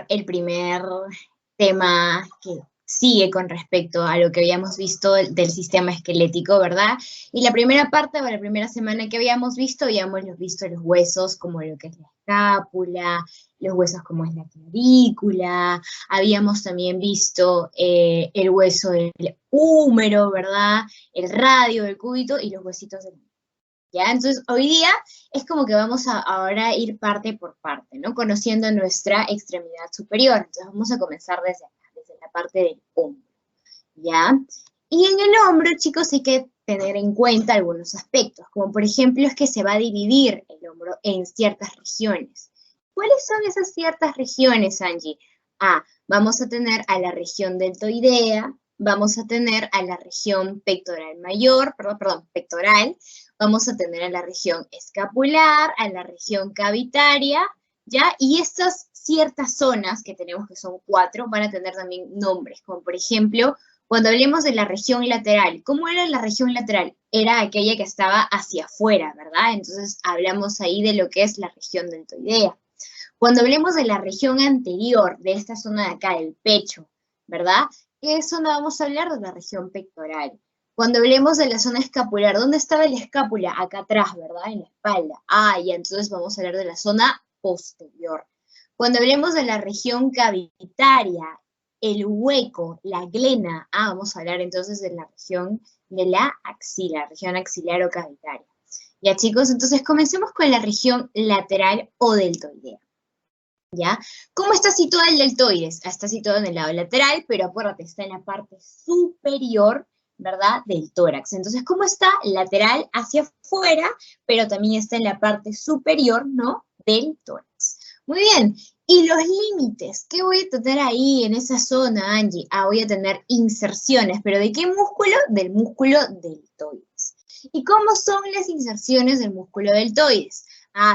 el primer tema que sigue con respecto a lo que habíamos visto del sistema esquelético, ¿verdad? Y la primera parte, o la primera semana que habíamos visto visto los huesos como lo que es la escápula, los huesos como es la clavícula, habíamos también visto el hueso del húmero, ¿verdad? El radio del cúbito y los huesitos del... ¿Ya? Entonces, hoy día es como que vamos a ahora ir parte por parte, ¿no? Conociendo nuestra extremidad superior. Entonces, vamos a comenzar desde acá, desde la parte del hombro, ¿ya? Y en el hombro, chicos, hay que tener en cuenta algunos aspectos, como por ejemplo es que se va a dividir el hombro en ciertas regiones. ¿Cuáles son esas ciertas regiones, Angie? Vamos a tener a la región deltoidea, vamos a tener a la región pectoral mayor, perdón, pectoral, vamos a tener a la región escapular, a la región cavitaria, ¿ya? Y estas ciertas zonas que tenemos, que son 4, van a tener también nombres, como por ejemplo, cuando hablemos de la región lateral, ¿cómo era la región lateral? Era aquella que estaba hacia afuera, ¿verdad? Entonces hablamos ahí de lo que es la región deltoidea. Cuando hablemos de la región anterior, de esta zona de acá, del pecho, ¿verdad? ¿Qué zona vamos a hablar? De la región pectoral. Cuando hablemos de la zona escapular, ¿dónde estaba la escápula? Acá atrás, ¿verdad? En la espalda. Ya, entonces vamos a hablar de la zona posterior. Cuando hablemos de la región cavitaria, el hueco, la glena, vamos a hablar entonces de la región de la axila, región axilar o cavitaria. Ya, chicos, entonces comencemos con la región lateral o deltoidea. ¿Ya? ¿Cómo está situado el deltoides? Está situado en el lado lateral, pero acuérdate, está en la parte superior, ¿verdad? Del tórax. Entonces, ¿cómo está? Lateral hacia afuera, pero también está en la parte superior, ¿no? Del tórax. Muy bien. ¿Y los límites? ¿Qué voy a tener ahí en esa zona, Angie? Voy a tener inserciones, pero ¿de qué músculo? Del músculo deltoides. ¿Y cómo son las inserciones del músculo deltoides?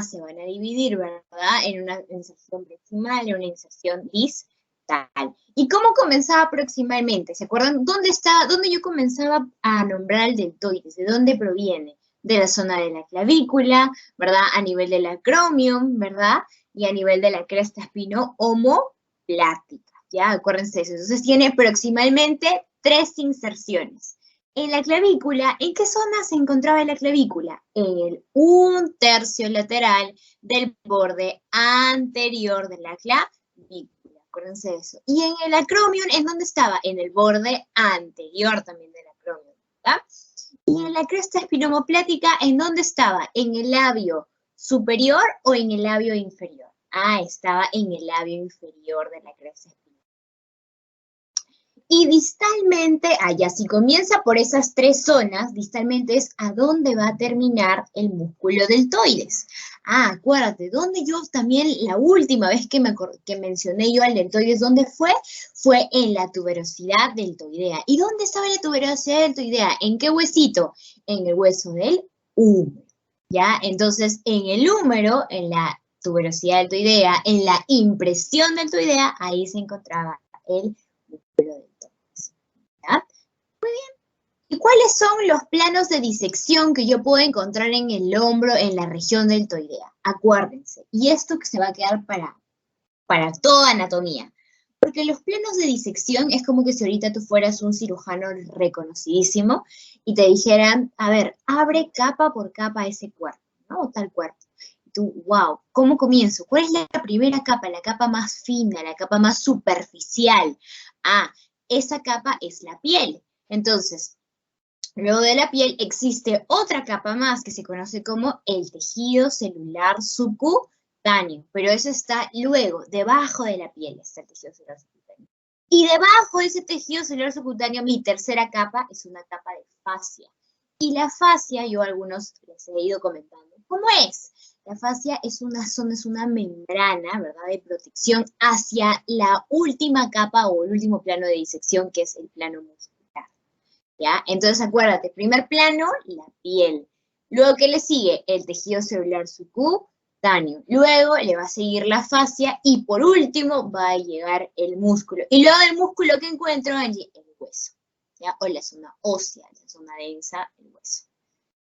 Se van a dividir, ¿verdad? En una inserción proximal y una inserción distal. ¿Y cómo comenzaba proximalmente? ¿Se acuerdan? ¿Dónde yo comenzaba a nombrar el deltoides? ¿De dónde proviene? De la zona de la clavícula, ¿verdad? A nivel del acromion, ¿verdad? Y a nivel de la cresta espino homoplática, ¿ya? Acuérdense de eso. Entonces tiene proximalmente 3 inserciones. En la clavícula, ¿en qué zona se encontraba la clavícula? En el 1/3 lateral del borde anterior de la clavícula. Acuérdense de eso. Y en el acromion, ¿en dónde estaba? En el borde anterior también del acromion, ¿verdad? Y en la cresta espinomoplática, ¿en dónde estaba? ¿En el labio superior o en el labio inferior? Estaba en el labio inferior de la cresta espinomoplática. Y distalmente, ya si comienza por esas 3 zonas, distalmente es a dónde va a terminar el músculo deltoides. Acuérdate, donde yo también, la última vez que mencioné yo al deltoides, ¿dónde fue? Fue en la tuberosidad deltoidea. ¿Y dónde estaba la tuberosidad deltoidea? ¿En qué huesito? En el hueso del húmero, ¿ya? Entonces, en el húmero, en la tuberosidad deltoidea, en la impresión deltoidea, ahí se encontraba el músculo deltoides. ¿Ya? Muy bien. ¿Y cuáles son los planos de disección que yo puedo encontrar en el hombro, en la región deltoidea? Acuérdense. Y esto que se va a quedar para toda anatomía. Porque los planos de disección es como que si ahorita tú fueras un cirujano reconocidísimo y te dijeran, a ver, abre capa por capa ese cuerpo, ¿no? O tal cuerpo. Y tú, wow, ¿cómo comienzo? ¿Cuál es la primera capa? La capa más fina, la capa más superficial. Esa capa es la piel. Entonces, luego de la piel existe otra capa más que se conoce como el tejido celular subcutáneo, pero eso está luego, debajo de la piel está el tejido celular subcutáneo. Y debajo de ese tejido celular subcutáneo, mi tercera capa es una capa de fascia. Y la fascia, yo a algunos les he ido comentando, ¿cómo es? La fascia es una zona, es una membrana, ¿verdad?, de protección hacia la última capa o el último plano de disección, que es el plano muscular, ¿ya? Entonces, acuérdate, primer plano, la piel. Luego, ¿qué le sigue? El tejido celular subcutáneo. Luego le va a seguir la fascia y por último va a llegar el músculo. Y luego del músculo que encuentro allí, el hueso, ¿ya? O la zona ósea, la zona densa, el hueso.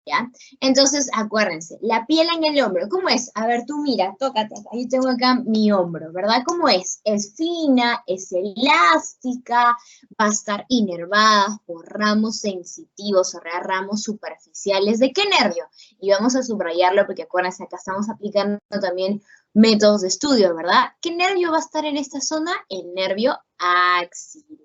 ¿Ya? Entonces, acuérdense, la piel en el hombro, ¿cómo es? A ver, tú mira, tócate, ahí tengo acá mi hombro, ¿verdad? ¿Cómo es? Es fina, es elástica, va a estar inervada por ramos sensitivos, o sea, ramos superficiales. ¿De qué nervio? Y vamos a subrayarlo porque acuérdense, acá estamos aplicando también métodos de estudio, ¿verdad? ¿Qué nervio va a estar en esta zona? El nervio axilar.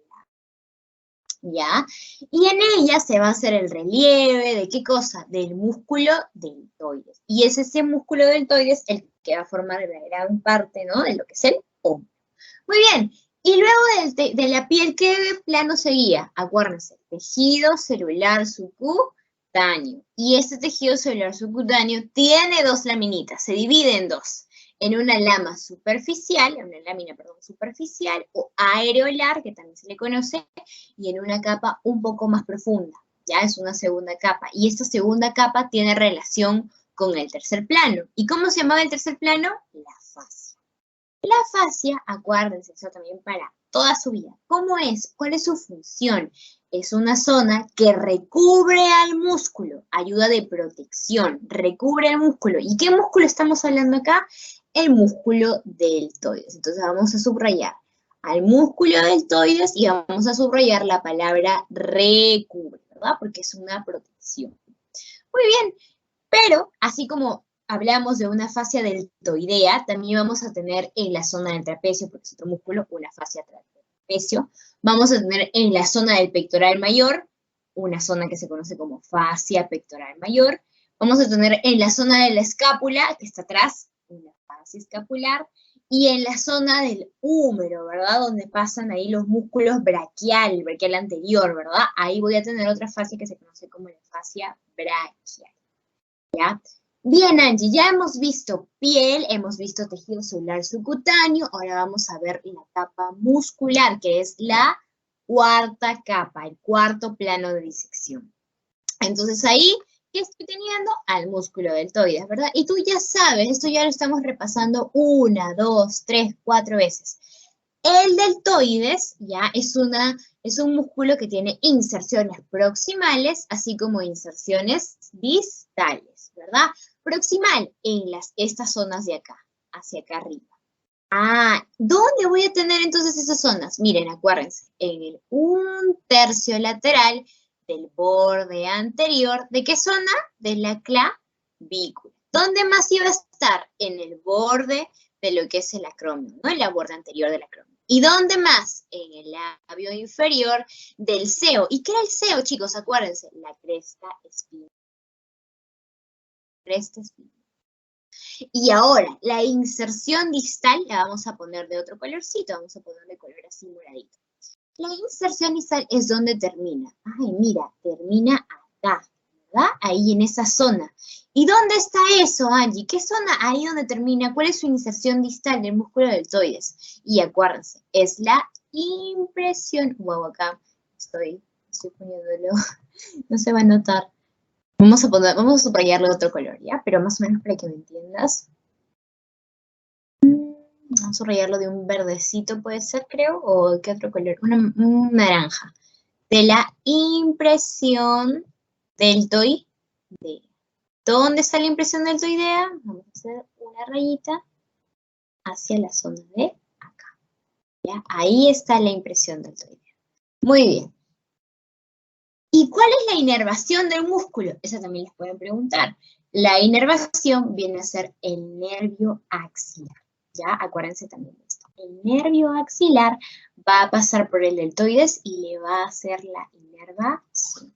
¿Ya? Y en ella se va a hacer el relieve, ¿de qué cosa? Del músculo deltoides. Y es ese músculo deltoides el que va a formar la gran parte, ¿no? De lo que es el hombro. Muy bien. Y luego de la piel, ¿qué plano seguía? Acuérdense, tejido celular subcutáneo. Y este tejido celular subcutáneo tiene dos laminitas, se divide en dos. En una lámina, perdón, superficial o areolar, que también se le conoce, y en una capa un poco más profunda, ya es una segunda capa. Y esta segunda capa tiene relación con el tercer plano. ¿Y cómo se llamaba el tercer plano? La fascia. La fascia, acuérdense, eso también para toda su vida. ¿Cómo es? ¿Cuál es su función? Es una zona que recubre al músculo, ayuda de protección, recubre el músculo. ¿Y qué músculo estamos hablando acá? El músculo deltoides. Entonces vamos a subrayar al músculo deltoides y vamos a subrayar la palabra recubre, ¿verdad? Porque es una protección. Muy bien, pero así como hablamos de una fascia deltoidea, también vamos a tener en la zona del trapecio, porque es otro músculo, una fascia trapecio. Vamos a tener en la zona del pectoral mayor, una zona que se conoce como fascia pectoral mayor. Vamos a tener en la zona de la escápula, que está atrás, una fascia escapular. Y en la zona del húmero, ¿verdad? Donde pasan ahí los músculos braquial, el braquial anterior, ¿verdad? Ahí voy a tener otra fascia que se conoce como la fascia braquial. ¿Ya? Bien, Angie, ya hemos visto piel, hemos visto tejido celular subcutáneo, ahora vamos a ver la capa muscular, que es la cuarta capa, el cuarto plano de disección. Entonces ahí, ¿qué estoy teniendo? Al músculo deltoides, ¿verdad? Y tú ya sabes, esto ya lo estamos repasando 1, 2, 3, 4 veces. El deltoides ya es un músculo que tiene inserciones proximales, así como inserciones distales, ¿verdad? Proximal en estas zonas de acá, hacia acá arriba. Ah, ¿dónde voy a tener entonces esas zonas? Miren, acuérdense, en el 1/3 lateral del borde anterior, ¿de qué zona? De la clavícula. ¿Dónde más iba a estar? En el borde de lo que es el acrómio, ¿no? En la borde anterior del acrómio. ¿Y dónde más? En el labio inferior del seo. ¿Y qué era el seo, chicos? Acuérdense, la cresta espinal. Cresta espinal. Y ahora, la inserción distal la vamos a poner de otro colorcito, vamos a ponerle color así moradito. La inserción distal es donde termina. Ay, mira, termina acá, ¿verdad? Ahí en esa zona. ¿Y dónde está eso, Angie? ¿Qué zona? Ahí donde termina. ¿Cuál es su inserción distal del músculo deltoides? Y acuérdense, es la impresión. Wow, acá estoy poniéndolo. No se va a notar. Vamos a subrayarlo de otro color, ¿ya? Pero más o menos para que me entiendas. Vamos a subrayarlo de un verdecito, puede ser, creo, o ¿qué otro color? Un naranja. De la impresión deltoidea. ¿Dónde está la impresión deltoidea? Vamos a hacer una rayita hacia la zona de acá. ¿Ya? Ahí está la impresión deltoidea. Muy bien. ¿Y cuál es la inervación del músculo? Esa también les pueden preguntar. La inervación viene a ser el nervio axilar. ¿Ya? Acuérdense también de esto. El nervio axilar va a pasar por el deltoides y le va a hacer la inervación.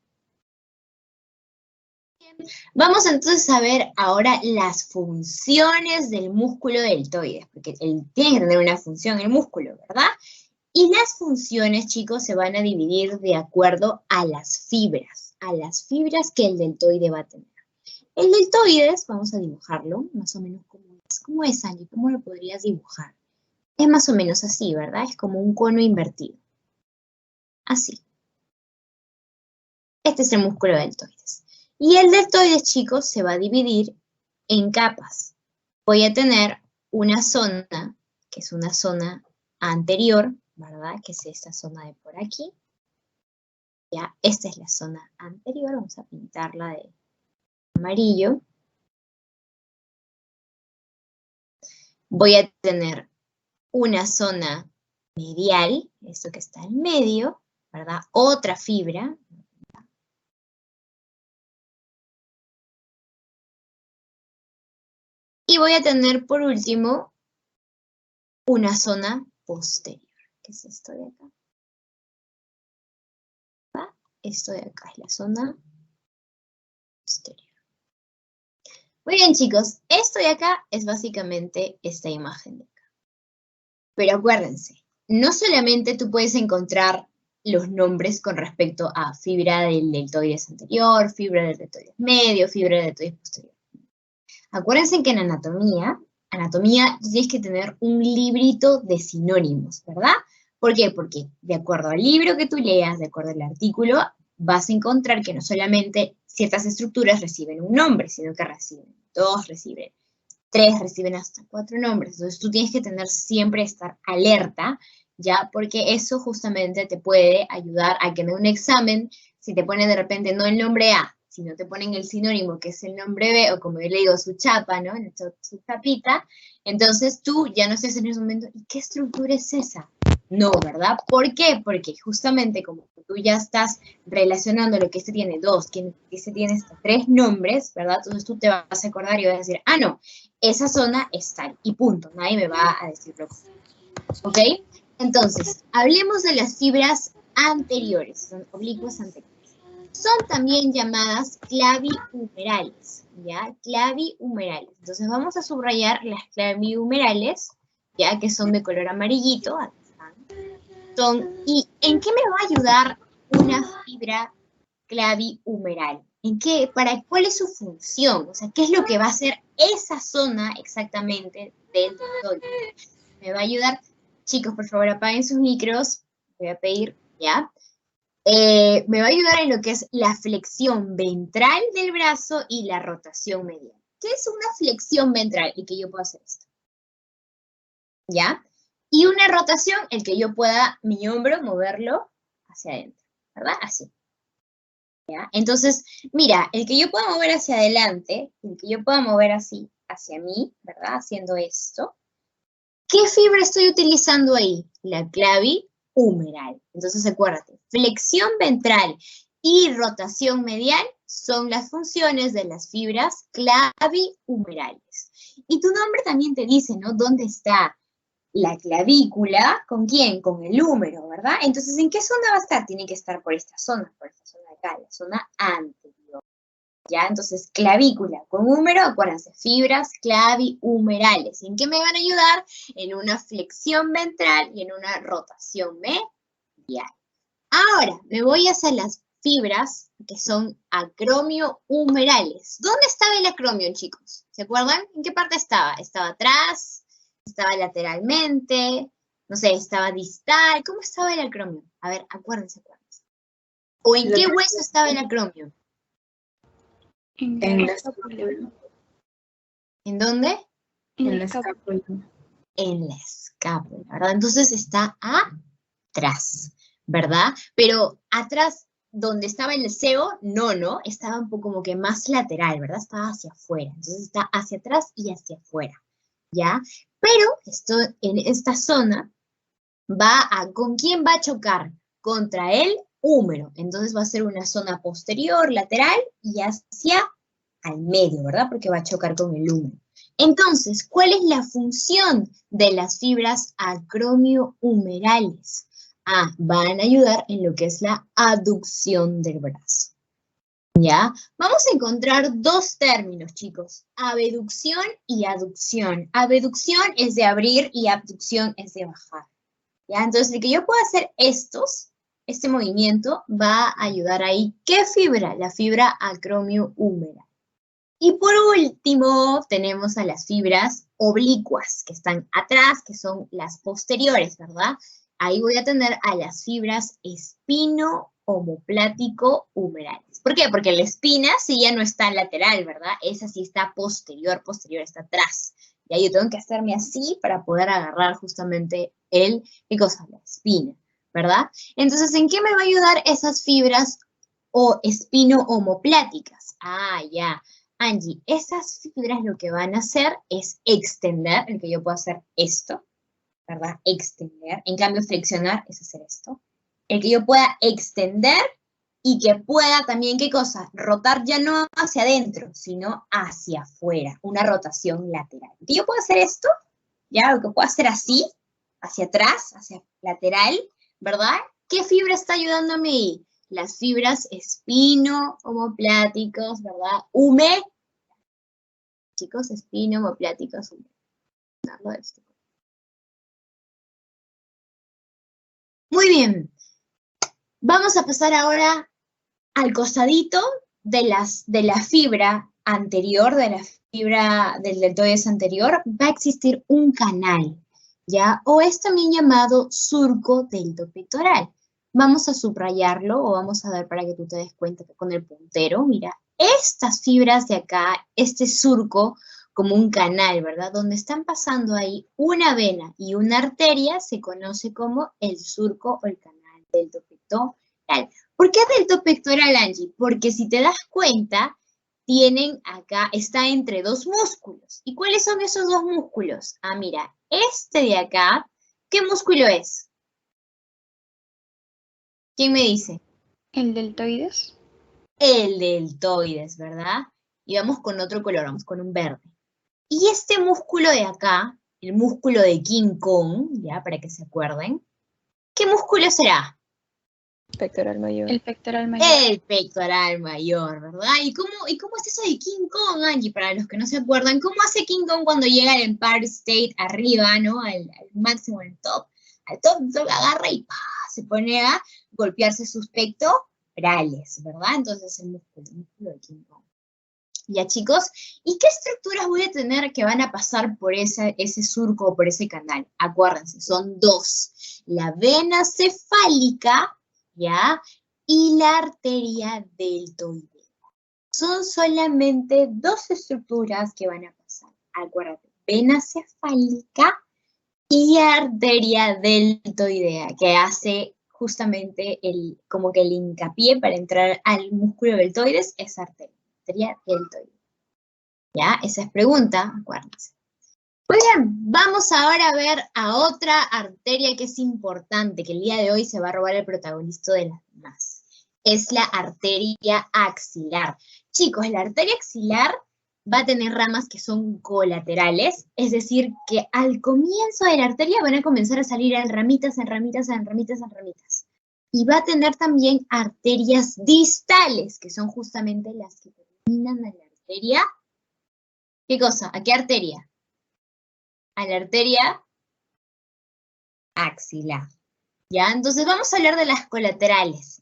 Vamos entonces a ver ahora las funciones del músculo deltoides, porque él tiene que tener una función el músculo, ¿verdad? Y las funciones, chicos, se van a dividir de acuerdo a las fibras que el deltoide va a tener. El deltoides, vamos a dibujarlo, más o menos como es. ¿Cómo es, Angie? ¿Cómo lo podrías dibujar? Es más o menos así, ¿verdad? Es como un cono invertido. Así. Este es el músculo deltoides. Y el deltoides, chicos, se va a dividir en capas. Voy a tener una zona, que es una zona anterior, ¿verdad? Que es esta zona de por aquí. Ya, esta es la zona anterior, vamos a pintarla de amarillo, voy a tener una zona medial, esto que está en medio, ¿verdad? Otra fibra. Y voy a tener, por último, una zona posterior, que es esto de acá. ¿Va? Esto de acá es la zona posterior. Muy bien, chicos, esto de acá es básicamente esta imagen de acá. Pero acuérdense, no solamente tú puedes encontrar los nombres con respecto a fibra del deltoides anterior, fibra del deltoides medio, fibra del deltoides posterior. Acuérdense que en anatomía tienes que tener un librito de sinónimos, ¿verdad? ¿Por qué? Porque de acuerdo al libro que tú leas, de acuerdo al artículo, vas a encontrar que no solamente ciertas estructuras reciben un nombre, sino que reciben 2, reciben 3, reciben hasta 4 nombres. Entonces tú tienes que tener siempre estar alerta, ¿ya? Porque eso justamente te puede ayudar a que en un examen, si te ponen de repente no el nombre A, si no te ponen el sinónimo que es el nombre B, o como yo le digo, su chapa, ¿no? Su chapita, entonces tú ya no estés en ese momento, ¿y qué estructura es esa? No, ¿verdad? ¿Por qué? Porque justamente como tú ya estás relacionando lo que este tiene 2, que este tiene hasta 3 nombres, ¿verdad? Entonces tú te vas a acordar y vas a decir, ah, no, esa zona es tal, y punto, nadie me va a decir lo contrario, ¿ok? Entonces, hablemos de las fibras anteriores, son oblicuas anteriores. Son también llamadas clavihumerales, ¿ya? Clavihumerales. Entonces vamos a subrayar las clavihumerales, ya que son de color amarillito. Aquí están. ¿Y en qué me va a ayudar una fibra clavihumeral? ¿Cuál es su función? O sea, ¿qué es lo que va a hacer esa zona exactamente del deltoide? Me va a ayudar, chicos, por favor, apaguen sus micros. Voy a pedir, ¿ya? Me va a ayudar en lo que es la flexión ventral del brazo y la rotación medial. ¿Qué es una flexión ventral? El que yo pueda hacer esto. ¿Ya? Y una rotación, el que yo pueda mi hombro moverlo hacia adentro, ¿verdad? Así. ¿Ya? Entonces, mira, el que yo pueda mover hacia adelante, el que yo pueda mover así, hacia mí, ¿verdad? Haciendo esto. ¿Qué fibra estoy utilizando ahí? La clavihumeral. Entonces, acuérdate, flexión ventral y rotación medial son las funciones de las fibras clavihumerales. Y tu nombre también te dice, ¿no? ¿Dónde está la clavícula? ¿Con quién? Con el húmero, ¿verdad? Entonces, ¿en qué zona va a estar? Tiene que estar por esta zona de acá, la zona anterior. ¿Ya? Entonces, clavícula con húmero, acuérdense, fibras clavihumerales. ¿En qué me van a ayudar? En una flexión ventral y en una rotación medial. Ahora, me voy hacia las fibras que son acromiohumerales. ¿Dónde estaba el acromio, chicos? ¿Se acuerdan? ¿En qué parte estaba? ¿Estaba atrás? ¿Estaba lateralmente? No sé, ¿estaba distal? ¿Cómo estaba el acromio? A ver, acuérdense. ¿O en qué hueso estaba el acromio? En la escápula. ¿En dónde? En la escápula. En la escápula, ¿verdad? Entonces está atrás, ¿verdad? Pero atrás, donde estaba el CEO, no, estaba un poco como que más lateral, ¿verdad? Estaba hacia afuera, entonces está hacia atrás y hacia afuera, ¿ya? Pero en esta zona ¿con quién va a chocar? Contra el húmero, entonces va a ser una zona posterior, lateral y hacia al medio, ¿verdad? Porque va a chocar con el húmero. Entonces, ¿cuál es la función de las fibras acromiohumerales? Van a ayudar en lo que es la aducción del brazo. ¿Ya? Vamos a encontrar dos términos, chicos. Abducción y aducción. Abducción es de abrir y abducción es de bajar. ¿Ya? Entonces, el que yo pueda hacer este movimiento va a ayudar ahí. ¿Qué fibra? La fibra acromiohumeral. Y por último, tenemos a las fibras oblicuas, que están atrás, que son las posteriores, ¿verdad? Ahí voy a tener a las fibras espino-omoplático-humerales. ¿Por qué? Porque la espina sí ya no está lateral, ¿verdad? Esa sí está posterior, está atrás. Y ahí yo tengo que hacerme así para poder agarrar justamente ¿qué cosa? La espina, ¿verdad? Entonces, ¿en qué me va a ayudar esas fibras o espino-omopláticas? Ya. Angie, esas fibras lo que van a hacer es extender, el que yo puedo hacer esto, ¿verdad? Extender. En cambio, flexionar es hacer esto. El que yo pueda extender y que pueda también, ¿qué cosa? Rotar ya no hacia adentro, sino hacia afuera. Una rotación lateral. Que yo puedo hacer esto, ¿ya? Lo que puedo hacer así, hacia atrás, hacia lateral, ¿verdad? ¿Qué fibra está ayudándome ahí? Las fibras espino-homopláticos, ¿verdad? Hume. Chicos, espino-homopláticos, hume. Muy bien. Vamos a pasar ahora al costadito de la fibra anterior, de la fibra del deltoides anterior, va a existir un canal, ¿ya? O es también llamado surco deltopectoral. Vamos a subrayarlo o vamos a dar para que tú te des cuenta que con el puntero, mira, estas fibras de acá, este surco, como un canal, ¿verdad? Donde están pasando ahí una vena y una arteria, se conoce como el surco o el canal deltopectoral. ¿Por qué deltopectoral, Angie? Porque si te das cuenta, tienen acá, está entre dos músculos. ¿Y cuáles son esos dos músculos? Ah, mira, este de acá, ¿qué músculo es? ¿Quién me dice? ¿El deltoides? El deltoides, ¿verdad? Y vamos con otro color, vamos con un verde. Y este músculo de acá, el músculo de King Kong, ya, para que se acuerden, ¿qué músculo será? Pectoral mayor. El pectoral mayor. El pectoral mayor, ¿verdad? ¿Y cómo es eso de King Kong, Angie? Para los que no se acuerdan, ¿cómo hace King Kong cuando llega al Empire State arriba, ¿no? Al máximo, al top, agarra y ¡pah! Se pone a golpearse sus pectorales, ¿verdad? Entonces el músculo de King Kong. Ya, chicos, ¿y qué estructuras voy a tener que van a pasar por ese surco o por ese canal? Acuérdense, son dos. La vena cefálica, ¿ya? Y la arteria deltoidea. Son solamente dos estructuras que van a pasar. Acuérdate, vena cefálica y arteria deltoidea, que hace justamente como que el hincapié para entrar al músculo deltoides es arteria deltoidea. ¿Ya? Esa es pregunta, acuérdense. Muy bien, vamos ahora a ver a otra arteria que es importante, que el día de hoy se va a robar el protagonista de las demás. Es la arteria axilar. Chicos, la arteria axilar va a tener ramas que son colaterales, es decir, que al comienzo de la arteria van a comenzar a salir en ramitas, en ramitas, en ramitas, en ramitas. Y va a tener también arterias distales, que son justamente las que terminan en la arteria. ¿Qué cosa? ¿A qué arteria? A la arteria axilar. ¿Ya? Entonces vamos a hablar de las colaterales.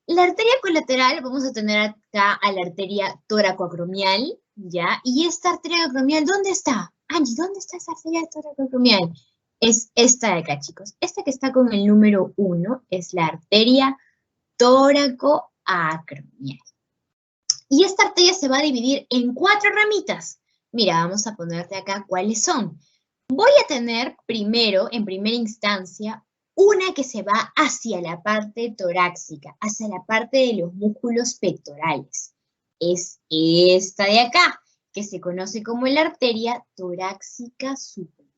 La arteria colateral, vamos a tener acá a la arteria toracoacromial, ¿ya? Y esta arteria acromial, ¿dónde está? Angie, ¿dónde está esa arteria toracoacromial? Es esta de acá, chicos. Esta que está con el número 1 es la arteria toracoacromial. Y esta arteria se va a dividir en 4 ramitas. Mira, vamos a ponerte acá cuáles son. Voy a tener primero, en primera instancia, una que se va hacia la parte torácica, hacia la parte de los músculos pectorales. Es esta de acá, que se conoce como la arteria torácica superior.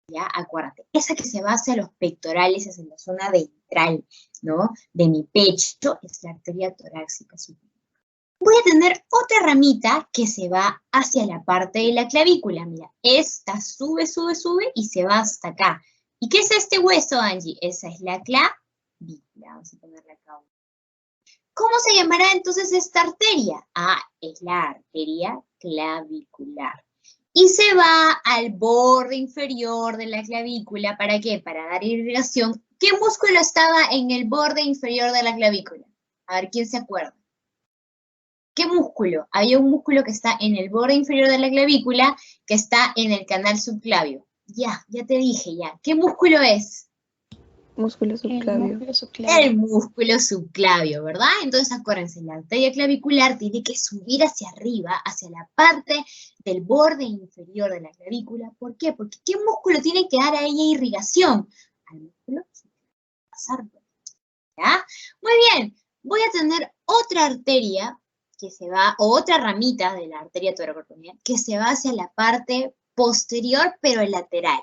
¿Ya? Acuérdate, esa que se va hacia los pectorales, hacia la zona ventral, ¿no? De mi pecho, es la arteria torácica superior. Voy a tener otra ramita que se va hacia la parte de la clavícula. Mira, esta sube, sube, sube y se va hasta acá. ¿Y qué es este hueso, Angie? Esa es la clavícula. Vamos a ponerla acá. ¿Cómo se llamará entonces esta arteria? Ah, es la arteria clavicular. Y se va al borde inferior de la clavícula. ¿Para qué? Para dar irrigación. ¿Qué músculo estaba en el borde inferior de la clavícula? A ver, ¿quién se acuerda? ¿Qué músculo? Hay un músculo que está en el borde inferior de la clavícula, que está en el canal subclavio. Ya te dije ya. ¿Qué músculo es? Músculo subclavio. El músculo subclavio, ¿verdad? Entonces acuérdense, la arteria clavicular tiene que subir hacia arriba, hacia la parte del borde inferior de la clavícula. ¿Por qué? Porque ¿qué músculo tiene que dar a ella irrigación? Al músculo subclavio. ¿Ya? Muy bien. Voy a tener otra arteria que se va, o otra ramita de la arteria toracoacromial, que se va hacia la parte posterior, pero lateral.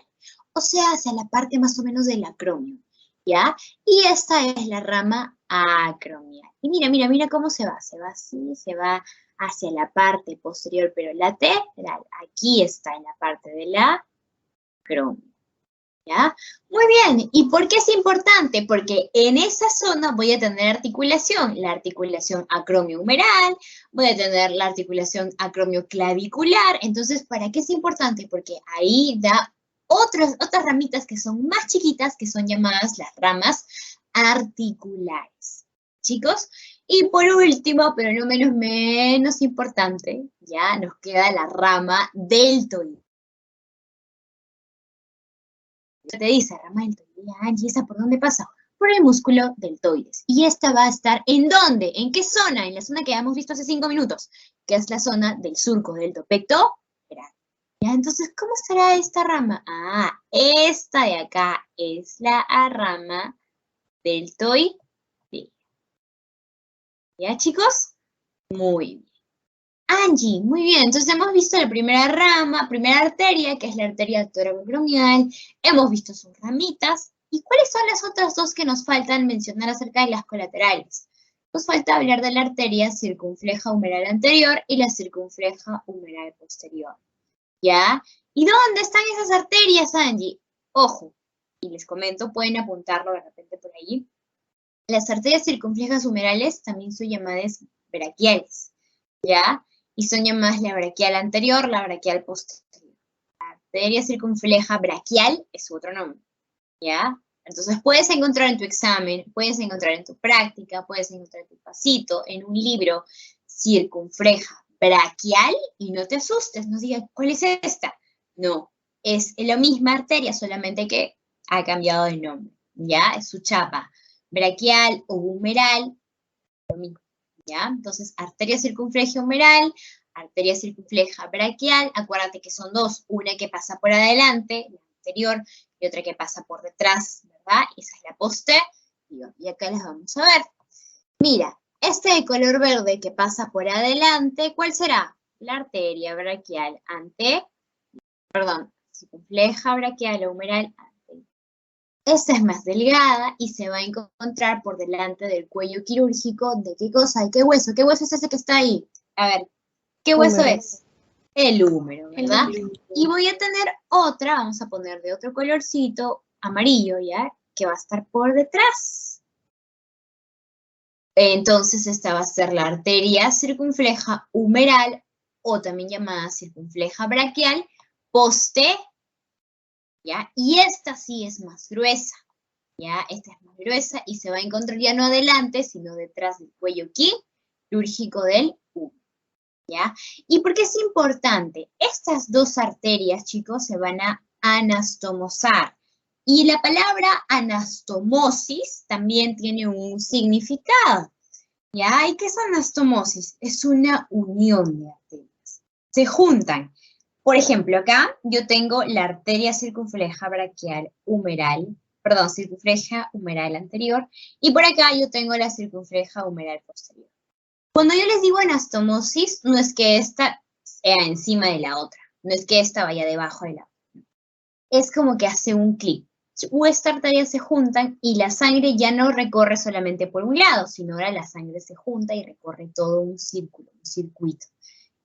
O sea, hacia la parte más o menos del acromio, ¿ya? Y esta es la rama acromial. Y mira, mira, mira cómo se va así, se va hacia la parte posterior, pero lateral. Aquí está en la parte de la acromio. ¿Ya? Muy bien, ¿y por qué es importante? Porque en esa zona voy a tener articulación, la articulación acromio-humeral, voy a tener la articulación acromio-clavicular. Entonces, ¿para qué es importante? Porque ahí da otras ramitas que son más chiquitas, que son llamadas las ramas articulares. ¿Chicos? Y por último, pero no menos importante, ya nos queda la rama deltoide. Te dice rama deltoidea, Angie, ¿esa por dónde pasa? Por el músculo deltoides. Y esta va a estar ¿en dónde? ¿En qué zona? En la zona que habíamos visto hace 5 minutos, que es la zona del surco deltopectoral. ¿Ya? Entonces, ¿cómo será esta rama? Ah, esta de acá es la rama deltoidea. ¿Ya, chicos? Muy bien. Angie, muy bien, entonces hemos visto la primera rama, primera arteria, que es la arteria toracoacromial, hemos visto sus ramitas, ¿y cuáles son las otras dos que nos faltan mencionar acerca de las colaterales? Nos falta hablar de la arteria circunfleja humeral anterior y la circunfleja humeral posterior, ¿ya? ¿Y dónde están esas arterias, Angie? Ojo, y les comento, pueden apuntarlo de repente por ahí, las arterias circunflejas humerales también son llamadas braquiales, ¿ya? Y son llamadas la braquial anterior, la braquial posterior. La arteria circunfleja braquial es su otro nombre, ¿ya? Entonces puedes encontrar en tu examen, puedes encontrar en tu práctica, puedes encontrar en tu pasito, en un libro, circunfleja braquial, y no te asustes, no digas, ¿cuál es esta? No, es la misma arteria, solamente que ha cambiado de nombre, ¿ya? Es su chapa, braquial o humeral, lo mismo. ¿Ya? Entonces, arteria circunfleja humeral, arteria circunfleja braquial, acuérdate que son dos, una que pasa por adelante, la anterior, y otra que pasa por detrás, ¿verdad? Esa es la posterior, y acá las vamos a ver. Mira, este de color verde que pasa por adelante, ¿cuál será? La arteria braquial circunfleja braquial o humeral. Esta es más delgada y se va a encontrar por delante del cuello quirúrgico. ¿De qué cosa? ¿De qué hueso? ¿Qué hueso es ese que está ahí? A ver, ¿qué hueso es? El húmero, ¿verdad? Y voy a tener otra, vamos a poner de otro colorcito, amarillo, ¿ya? Que va a estar por detrás. Entonces esta va a ser la arteria circunfleja humeral, o también llamada circunfleja braquial, posterior. ¿Ya? Y esta sí es más gruesa, ¿ya? Esta es más gruesa y se va a encontrar ya no adelante, sino detrás del cuello quirúrgico del húmero, ¿ya? ¿Y por qué es importante? Estas dos arterias, chicos, se van a anastomosar. Y la palabra anastomosis también tiene un significado, ¿ya? ¿Y qué es anastomosis? Es una unión de arterias. Se juntan. Por ejemplo, acá yo tengo la arteria circunfleja braquial humeral, circunfleja humeral anterior, y por acá yo tengo la circunfleja humeral posterior. Cuando yo les digo anastomosis, no es que esta sea encima de la otra, no es que esta vaya debajo de la otra. Es como que hace un clic. Estas arterias se juntan y la sangre ya no recorre solamente por un lado, sino ahora la sangre se junta y recorre todo un círculo, un circuito.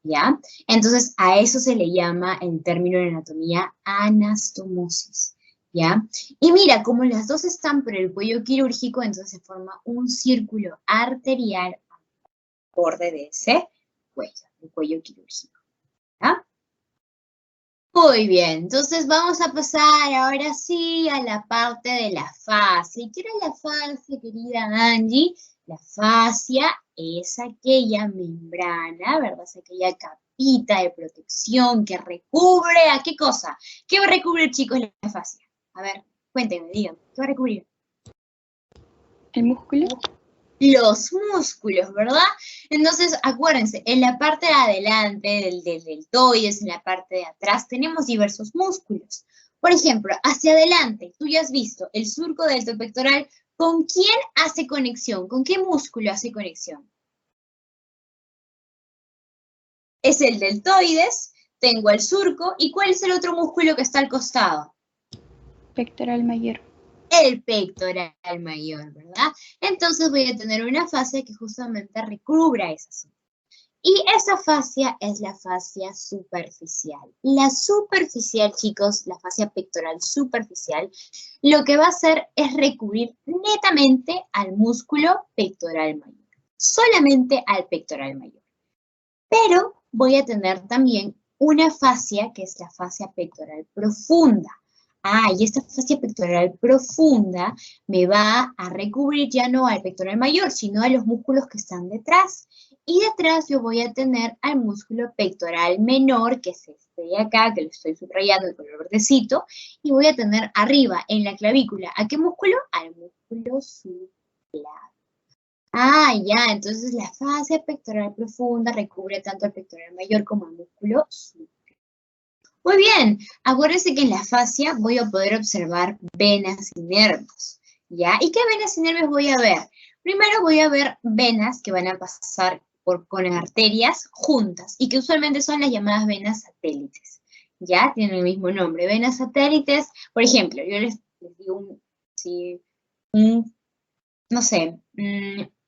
¿Ya? Entonces, a eso se le llama en término de anatomía anastomosis, ¿ya? Y mira, como las dos están por el cuello quirúrgico, entonces se forma un círculo arterial al borde de ese cuello, el cuello quirúrgico, ¿ya? Muy bien, entonces vamos a pasar ahora sí a la parte de la fascia. ¿Qué era la fascia, querida Angie? La fascia es aquella membrana, ¿verdad? Es aquella capita de protección que recubre ¿a qué cosa? ¿Qué va a recubrir, chicos, la fascia? A ver, cuéntenme, díganme, ¿qué va a recubrir? ¿El músculo? Los músculos, ¿verdad? Entonces, acuérdense, en la parte de adelante del deltoides, en la parte de atrás, tenemos diversos músculos. Por ejemplo, hacia adelante, tú ya has visto el surco deltopectoral. ¿Con quién hace conexión? ¿Con qué músculo hace conexión? Es el deltoides, tengo el surco, ¿y cuál es el otro músculo que está al costado? Pectoral mayor. El pectoral mayor, ¿verdad? Entonces voy a tener una fascia que justamente recubra esa zona. Y esa fascia es la fascia superficial. La superficial, chicos, la fascia pectoral superficial, lo que va a hacer es recubrir netamente al músculo pectoral mayor. Solamente al pectoral mayor. Pero voy a tener también una fascia que es la fascia pectoral profunda. Y esta fascia pectoral profunda me va a recubrir ya no al pectoral mayor, sino a los músculos que están detrás. Y detrás yo voy a tener al músculo pectoral menor, que es este de acá, que lo estoy subrayando de color verdecito, y voy a tener arriba, en la clavícula, ¿a qué músculo? Al músculo subclavio. Ya, entonces la fascia pectoral profunda recubre tanto el pectoral mayor como el músculo subclavio. Muy bien, acuérdense que en la fascia voy a poder observar venas y nervios, ¿ya? ¿Y qué venas y nervios voy a ver? Primero voy a ver venas que van a pasar con arterias juntas y que usualmente son las llamadas venas satélites, ¿ya? Tienen el mismo nombre, venas satélites. Por ejemplo, yo les digo no sé,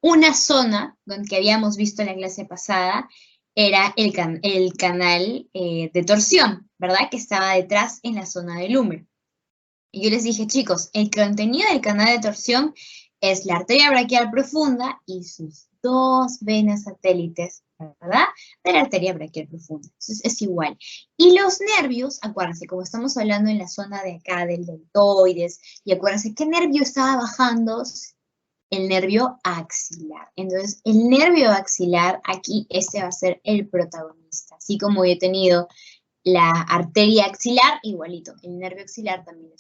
una zona que habíamos visto en la clase pasada era el canal de torsión, ¿verdad? Que estaba detrás en la zona del húmero. Y yo les dije, chicos, el contenido del canal de torsión es la arteria braquial profunda y sus dos venas satélites, ¿verdad? De la arteria braquial profunda. Entonces es igual. Y los nervios, acuérdense, como estamos hablando en la zona de acá del deltoides, y acuérdense, ¿qué nervio estaba bajando? El nervio axilar. Entonces, el nervio axilar, aquí este va a ser el protagonista. Así como yo he tenido la arteria axilar, igualito. El nervio axilar también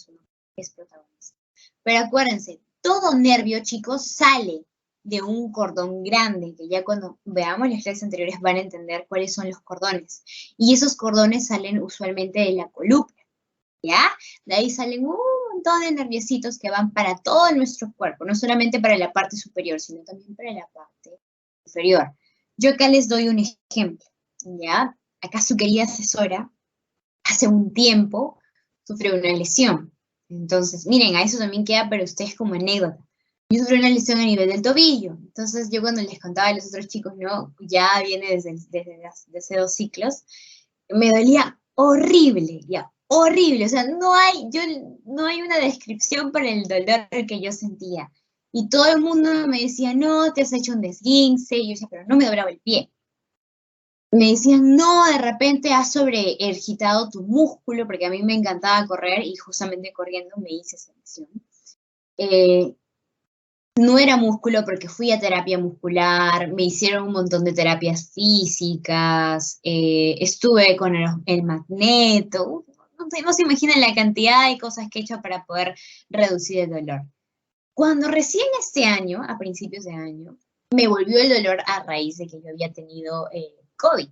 es protagonista. Pero acuérdense, todo nervio, chicos, sale de un cordón grande, que ya cuando veamos las clases anteriores van a entender cuáles son los cordones. Y esos cordones salen usualmente de la columna, ¿ya? De ahí salen un montón de nerviositos que van para todo nuestro cuerpo, no solamente para la parte superior, sino también para la parte inferior. Yo acá les doy un ejemplo, ¿ya? Acá su querida asesora, hace un tiempo, sufrió una lesión. Entonces, miren, a eso también queda para ustedes como anécdota. Yo sufrí una lesión a nivel del tobillo. Entonces, yo cuando les contaba a los otros chicos, no, ya viene desde hace 2 ciclos, me dolía horrible, ya, horrible. O sea, no hay una descripción para el dolor que yo sentía. Y todo el mundo me decía, no, te has hecho un desguince. Y yo decía, pero no me doblaba el pie. Me decían, no, de repente has sobreejercitado tu músculo, porque a mí me encantaba correr y justamente corriendo me hice esa lesión. No era músculo porque fui a terapia muscular, me hicieron un montón de terapias físicas, estuve con el magneto, no se imaginan la cantidad de cosas que he hecho para poder reducir el dolor. Cuando recién este año, a principios de año, me volvió el dolor a raíz de que yo había tenido COVID.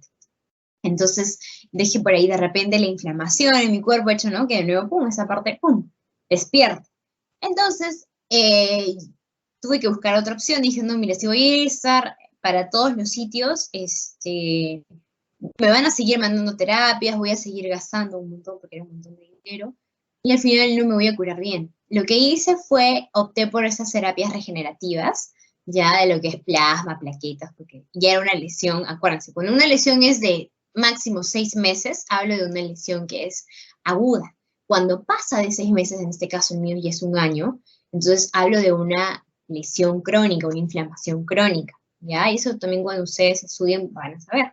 Entonces dejé por ahí de repente la inflamación en mi cuerpo hecho, ¿no? Que de nuevo, pum, esa parte, pum, despierta. Entonces, tuve que buscar otra opción. Dije, no, mira, si voy a estar para todos los sitios, me van a seguir mandando terapias, voy a seguir gastando un montón, porque era un montón de dinero, y al final no me voy a curar bien. Lo que hice fue, opté por esas terapias regenerativas, ya de lo que es plasma, plaquetas, porque ya era una lesión, acuérdense, cuando una lesión es de máximo 6 meses, hablo de una lesión que es aguda. Cuando pasa de 6 meses, en este caso el mío ya es 1 año, entonces hablo de una lesión crónica, una inflamación crónica, ¿ya? Y eso también cuando ustedes estudian van a saber.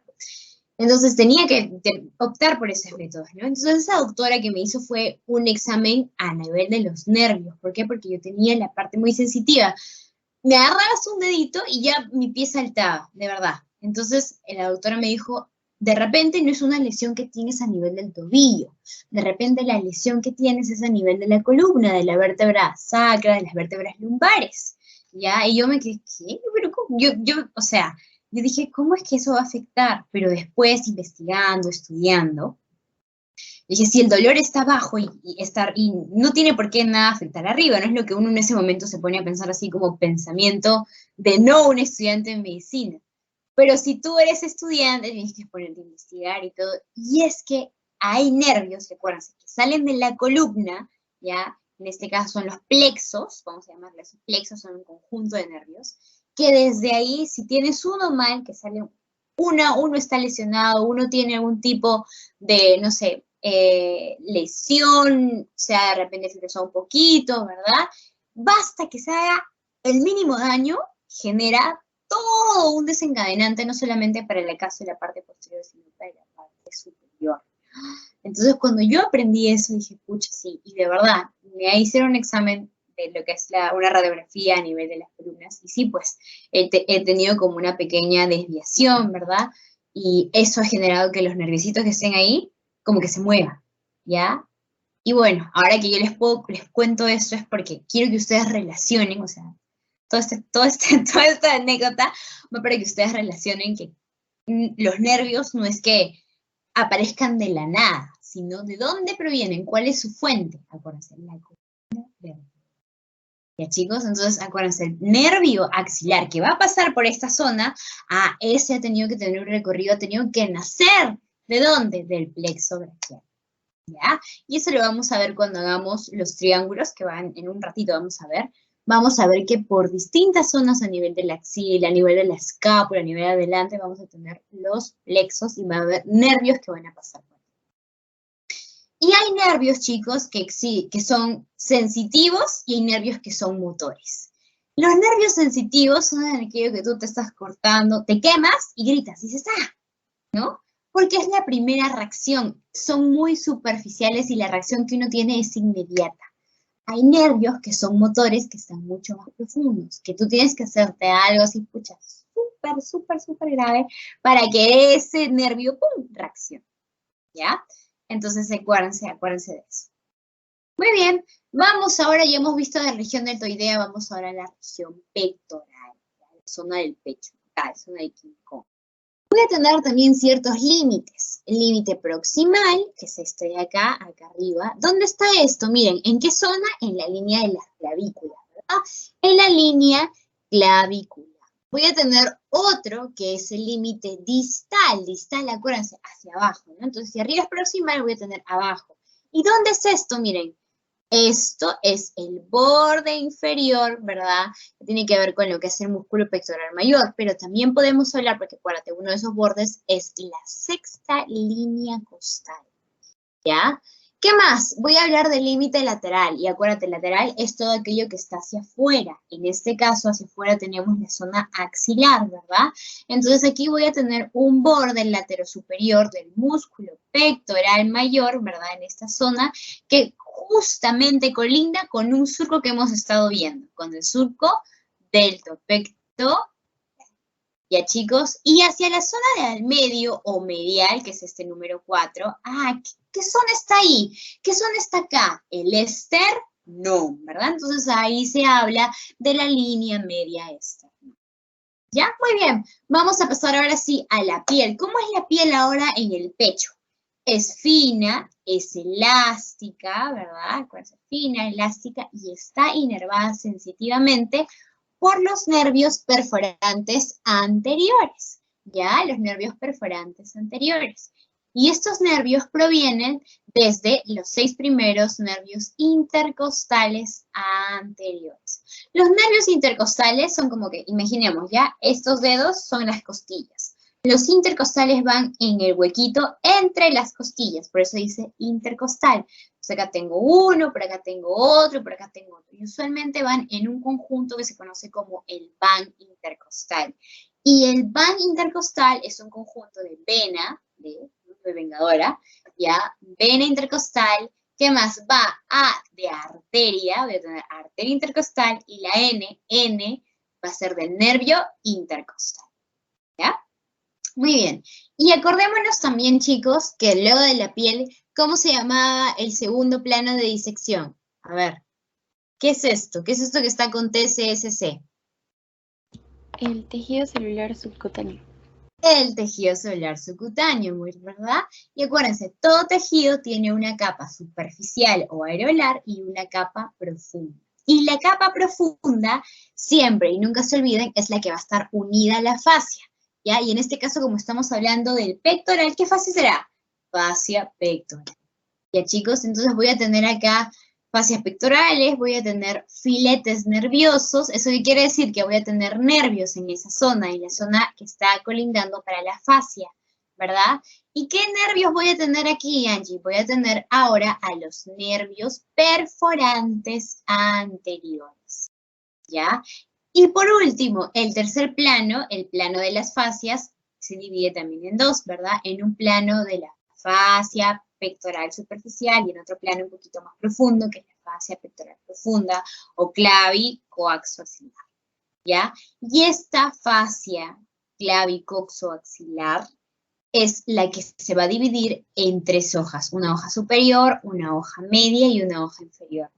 Entonces tenía que optar por esos métodos, ¿no? Entonces esa doctora que me hizo fue un examen a nivel de los nervios. ¿Por qué? Porque yo tenía la parte muy sensitiva. Me agarrabas un dedito y ya mi pie saltaba, de verdad. Entonces la doctora me dijo, de repente no es una lesión que tienes a nivel del tobillo, de repente la lesión que tienes es a nivel de la columna, de la vértebra sacra, de las vértebras lumbares, ¿ya? Y yo me quedé, ¿qué? Pero ¿cómo? O sea, yo dije, ¿cómo es que eso va a afectar? Pero después, investigando, estudiando, dije, si el dolor está abajo y no tiene por qué nada afectar arriba, no es lo que uno en ese momento se pone a pensar así como pensamiento de no un estudiante en medicina. Pero si tú eres estudiante, tienes que ponerte a investigar y todo. Y es que hay nervios, recuérdense, que salen de la columna, ¿ya? En este caso son los plexos, vamos a llamarles plexos, son un conjunto de nervios, que desde ahí, si tienes uno mal, que sale uno está lesionado, uno tiene algún tipo de, no sé, lesión, o sea, de repente se pesó un poquito, ¿verdad? Basta que se haga el mínimo daño, genera todo un desencadenante, no solamente para el caso de la parte posterior, sino para la parte superior. Entonces, cuando yo aprendí eso, dije, pucha, sí, y de verdad, me hicieron un examen de lo que es una radiografía a nivel de las columnas, y sí, pues, he tenido como una pequeña desviación, ¿verdad? Y eso ha generado que los nerviositos que estén ahí, como que se muevan, ¿ya? Y bueno, ahora que yo les cuento eso es porque quiero que ustedes relacionen, o sea, toda esta anécdota va para que ustedes relacionen que los nervios no es que aparezcan de la nada, sino de dónde provienen, cuál es su fuente. Acuérdense, la columna vertebral. Ya chicos, entonces acuérdense, el nervio axilar que va a pasar por esta zona, ese ha tenido que tener un recorrido, ha tenido que nacer. ¿De dónde? Del plexo braquial. ¿Ya? Y eso lo vamos a ver cuando hagamos los triángulos, que van en un ratito vamos a ver que por distintas zonas a nivel de la axila, a nivel de la escápula, a nivel de adelante, vamos a tener los plexos y va a haber nervios que van a pasar por ahí. Y hay nervios, chicos, que son sensitivos y hay nervios que son motores. Los nervios sensitivos son aquellos que tú te estás cortando, te quemas y gritas, y dices, ¿no? Porque es la primera reacción. Son muy superficiales y la reacción que uno tiene es inmediata. Hay nervios que son motores que están mucho más profundos, que tú tienes que hacerte algo así, pucha, súper grave para que ese nervio, ¡pum!, reaccione, ¿ya? Entonces, acuérdense de eso. Muy bien, vamos ahora, ya hemos visto la región deltoidea, vamos ahora a la región pectoral, la zona del pecho, la zona de King Kong. Voy a tener también ciertos límites. El límite proximal, que es este de acá arriba. ¿Dónde está esto? Miren, ¿en qué zona? En la línea de las clavículas, ¿verdad? En la línea clavicular. Voy a tener otro que es el límite distal, acuérdense, hacia abajo, ¿no? Entonces, si arriba es proximal, voy a tener abajo. ¿Y dónde es esto? Miren, esto es el borde inferior, ¿verdad? Que tiene que ver con lo que es el músculo pectoral mayor, pero también podemos hablar, porque acuérdate, uno de esos bordes es la sexta línea costal, ¿ya? ¿Qué más? Voy a hablar del límite lateral, y acuérdate, lateral es todo aquello que está hacia afuera. En este caso, hacia afuera tenemos la zona axilar, ¿verdad? Entonces aquí voy a tener un borde laterosuperior del músculo pectoral mayor, ¿verdad? En esta zona, que justamente colinda con un surco que hemos estado viendo, con el surco deltopecto, ya chicos, y hacia la zona del medio o medial, que es este número 4, ¿qué zona está ahí? ¿Qué zona está acá? El esternón, ¿verdad? Entonces ahí se habla de la línea media externa. ¿Ya? Muy bien, vamos a pasar ahora sí a la piel. ¿Cómo es la piel ahora en el pecho? Es fina, es elástica, ¿verdad? Es fina, elástica y está inervada sensitivamente por los nervios perforantes anteriores, ¿ya? Los nervios perforantes anteriores. Y estos nervios provienen desde los 6 primeros nervios intercostales anteriores. Los nervios intercostales son como que, imaginemos, ¿ya? Estos dedos son las costillas. Los intercostales van en el huequito entre las costillas, por eso dice intercostal. Entonces acá tengo uno, por acá tengo otro, por acá tengo otro. Y usualmente van en un conjunto que se conoce como el van intercostal. Y el van intercostal es un conjunto de vena, de vengadora, ¿ya? Vena intercostal, ¿qué más? De arteria, voy a tener arteria intercostal, y la N va a ser del nervio intercostal, ¿ya? Muy bien. Y acordémonos también, chicos, que luego de la piel, ¿cómo se llamaba el segundo plano de disección? A ver, ¿qué es esto? ¿Qué es esto que está con TCSC? El tejido celular subcutáneo. El tejido celular subcutáneo, ¿verdad? Y acuérdense, todo tejido tiene una capa superficial o areolar y una capa profunda. Y la capa profunda, siempre y nunca se olviden, es la que va a estar unida a la fascia. ¿ya? Y en este caso, como estamos hablando del pectoral, ¿qué fascia será? Fascia pectoral. Ya, chicos, entonces voy a tener acá fascias pectorales, voy a tener filetes nerviosos. ¿Eso qué quiere decir? Que voy a tener nervios en esa zona, en la zona que está colindando para la fascia, ¿verdad? ¿Y qué nervios voy a tener aquí, Angie? Voy a tener ahora a los nervios perforantes anteriores, ¿ya? Y por último, el tercer plano, el plano de las fascias, se divide también en dos, ¿verdad? En un plano de la fascia pectoral superficial y en otro plano un poquito más profundo, que es la fascia pectoral profunda o clavicoaxilar, ¿ya? Y esta fascia clavicoaxilar es la que se va a dividir en tres hojas, una hoja superior, una hoja media y una hoja inferior.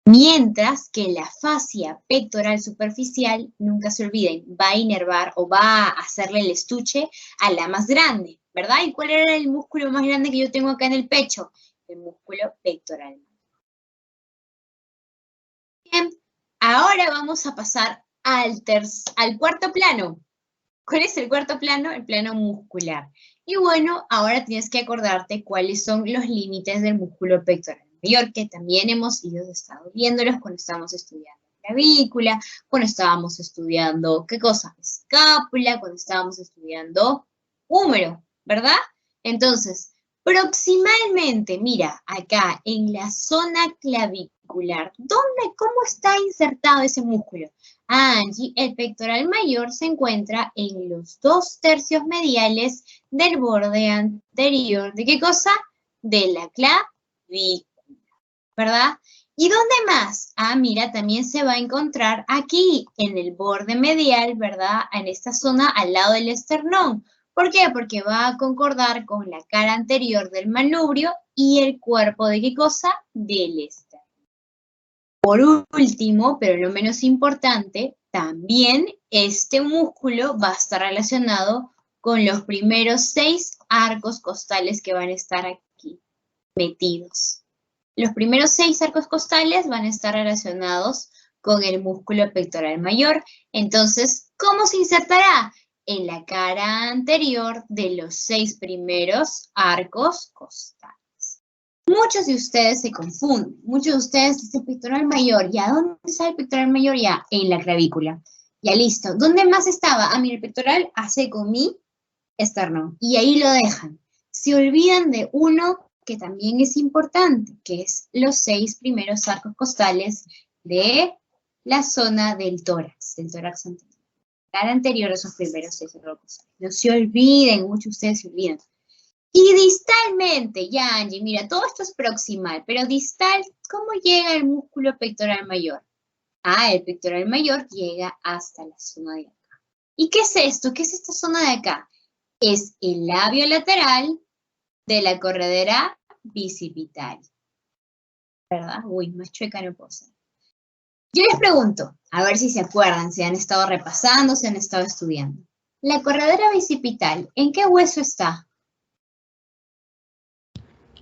Mientras que la fascia pectoral superficial, nunca se olviden, va a inervar o va a hacerle el estuche a la más grande, ¿verdad? ¿Y cuál era el músculo más grande que yo tengo acá en el pecho? El músculo pectoral. Bien, ahora vamos a pasar al cuarto plano. ¿Cuál es el cuarto plano? El plano muscular. Y bueno, ahora tienes que acordarte cuáles son los límites del músculo pectoral mayor, que también hemos estado viéndolos cuando estábamos estudiando clavícula, cuando estábamos estudiando, ¿qué cosa? Escápula, cuando estábamos estudiando húmero, ¿verdad? Entonces, proximalmente, mira, acá en la zona clavicular, cómo está insertado ese músculo? Angie, el pectoral mayor se encuentra en los 2/3 mediales del borde anterior. ¿De qué cosa? De la clavícula, ¿verdad? ¿Y dónde más? Ah, mira, también se va a encontrar aquí, en el borde medial, ¿verdad? En esta zona, al lado del esternón. ¿Por qué? Porque va a concordar con la cara anterior del manubrio y el cuerpo ¿de qué cosa? Del esternón. Por último, pero no menos importante, también este músculo va a estar relacionado con los primeros 6 arcos costales que van a estar aquí metidos. Los primeros 6 arcos costales van a estar relacionados con el músculo pectoral mayor. Entonces, ¿cómo se insertará? En la cara anterior de los 6 primeros arcos costales. Muchos de ustedes se confunden. Muchos de ustedes dicen pectoral mayor. ¿Ya dónde está el pectoral mayor? Ya, en la clavícula. Ya listo. ¿Dónde más estaba? Ah, mira, el pectoral hace con mi esternón. Y ahí lo dejan. Se olvidan de uno que también es importante, que es los 6 primeros arcos costales de la zona del tórax anterior. Cara anterior a esos primeros 6 arcos costales. No se olviden, muchos de ustedes se olvidan. Y distalmente, ya Angie, mira, todo esto es proximal, pero distal, ¿cómo llega el músculo pectoral mayor? Ah, el pectoral mayor llega hasta la zona de acá. ¿Y qué es esto? ¿Qué es esta zona de acá? Es el labio lateral de la corredera bicipital. ¿Verdad? Uy, más chueca no puedo ser. Yo les pregunto, a ver si se acuerdan, si han estado repasando, si han estado estudiando. La corredera bicipital, ¿en qué hueso está?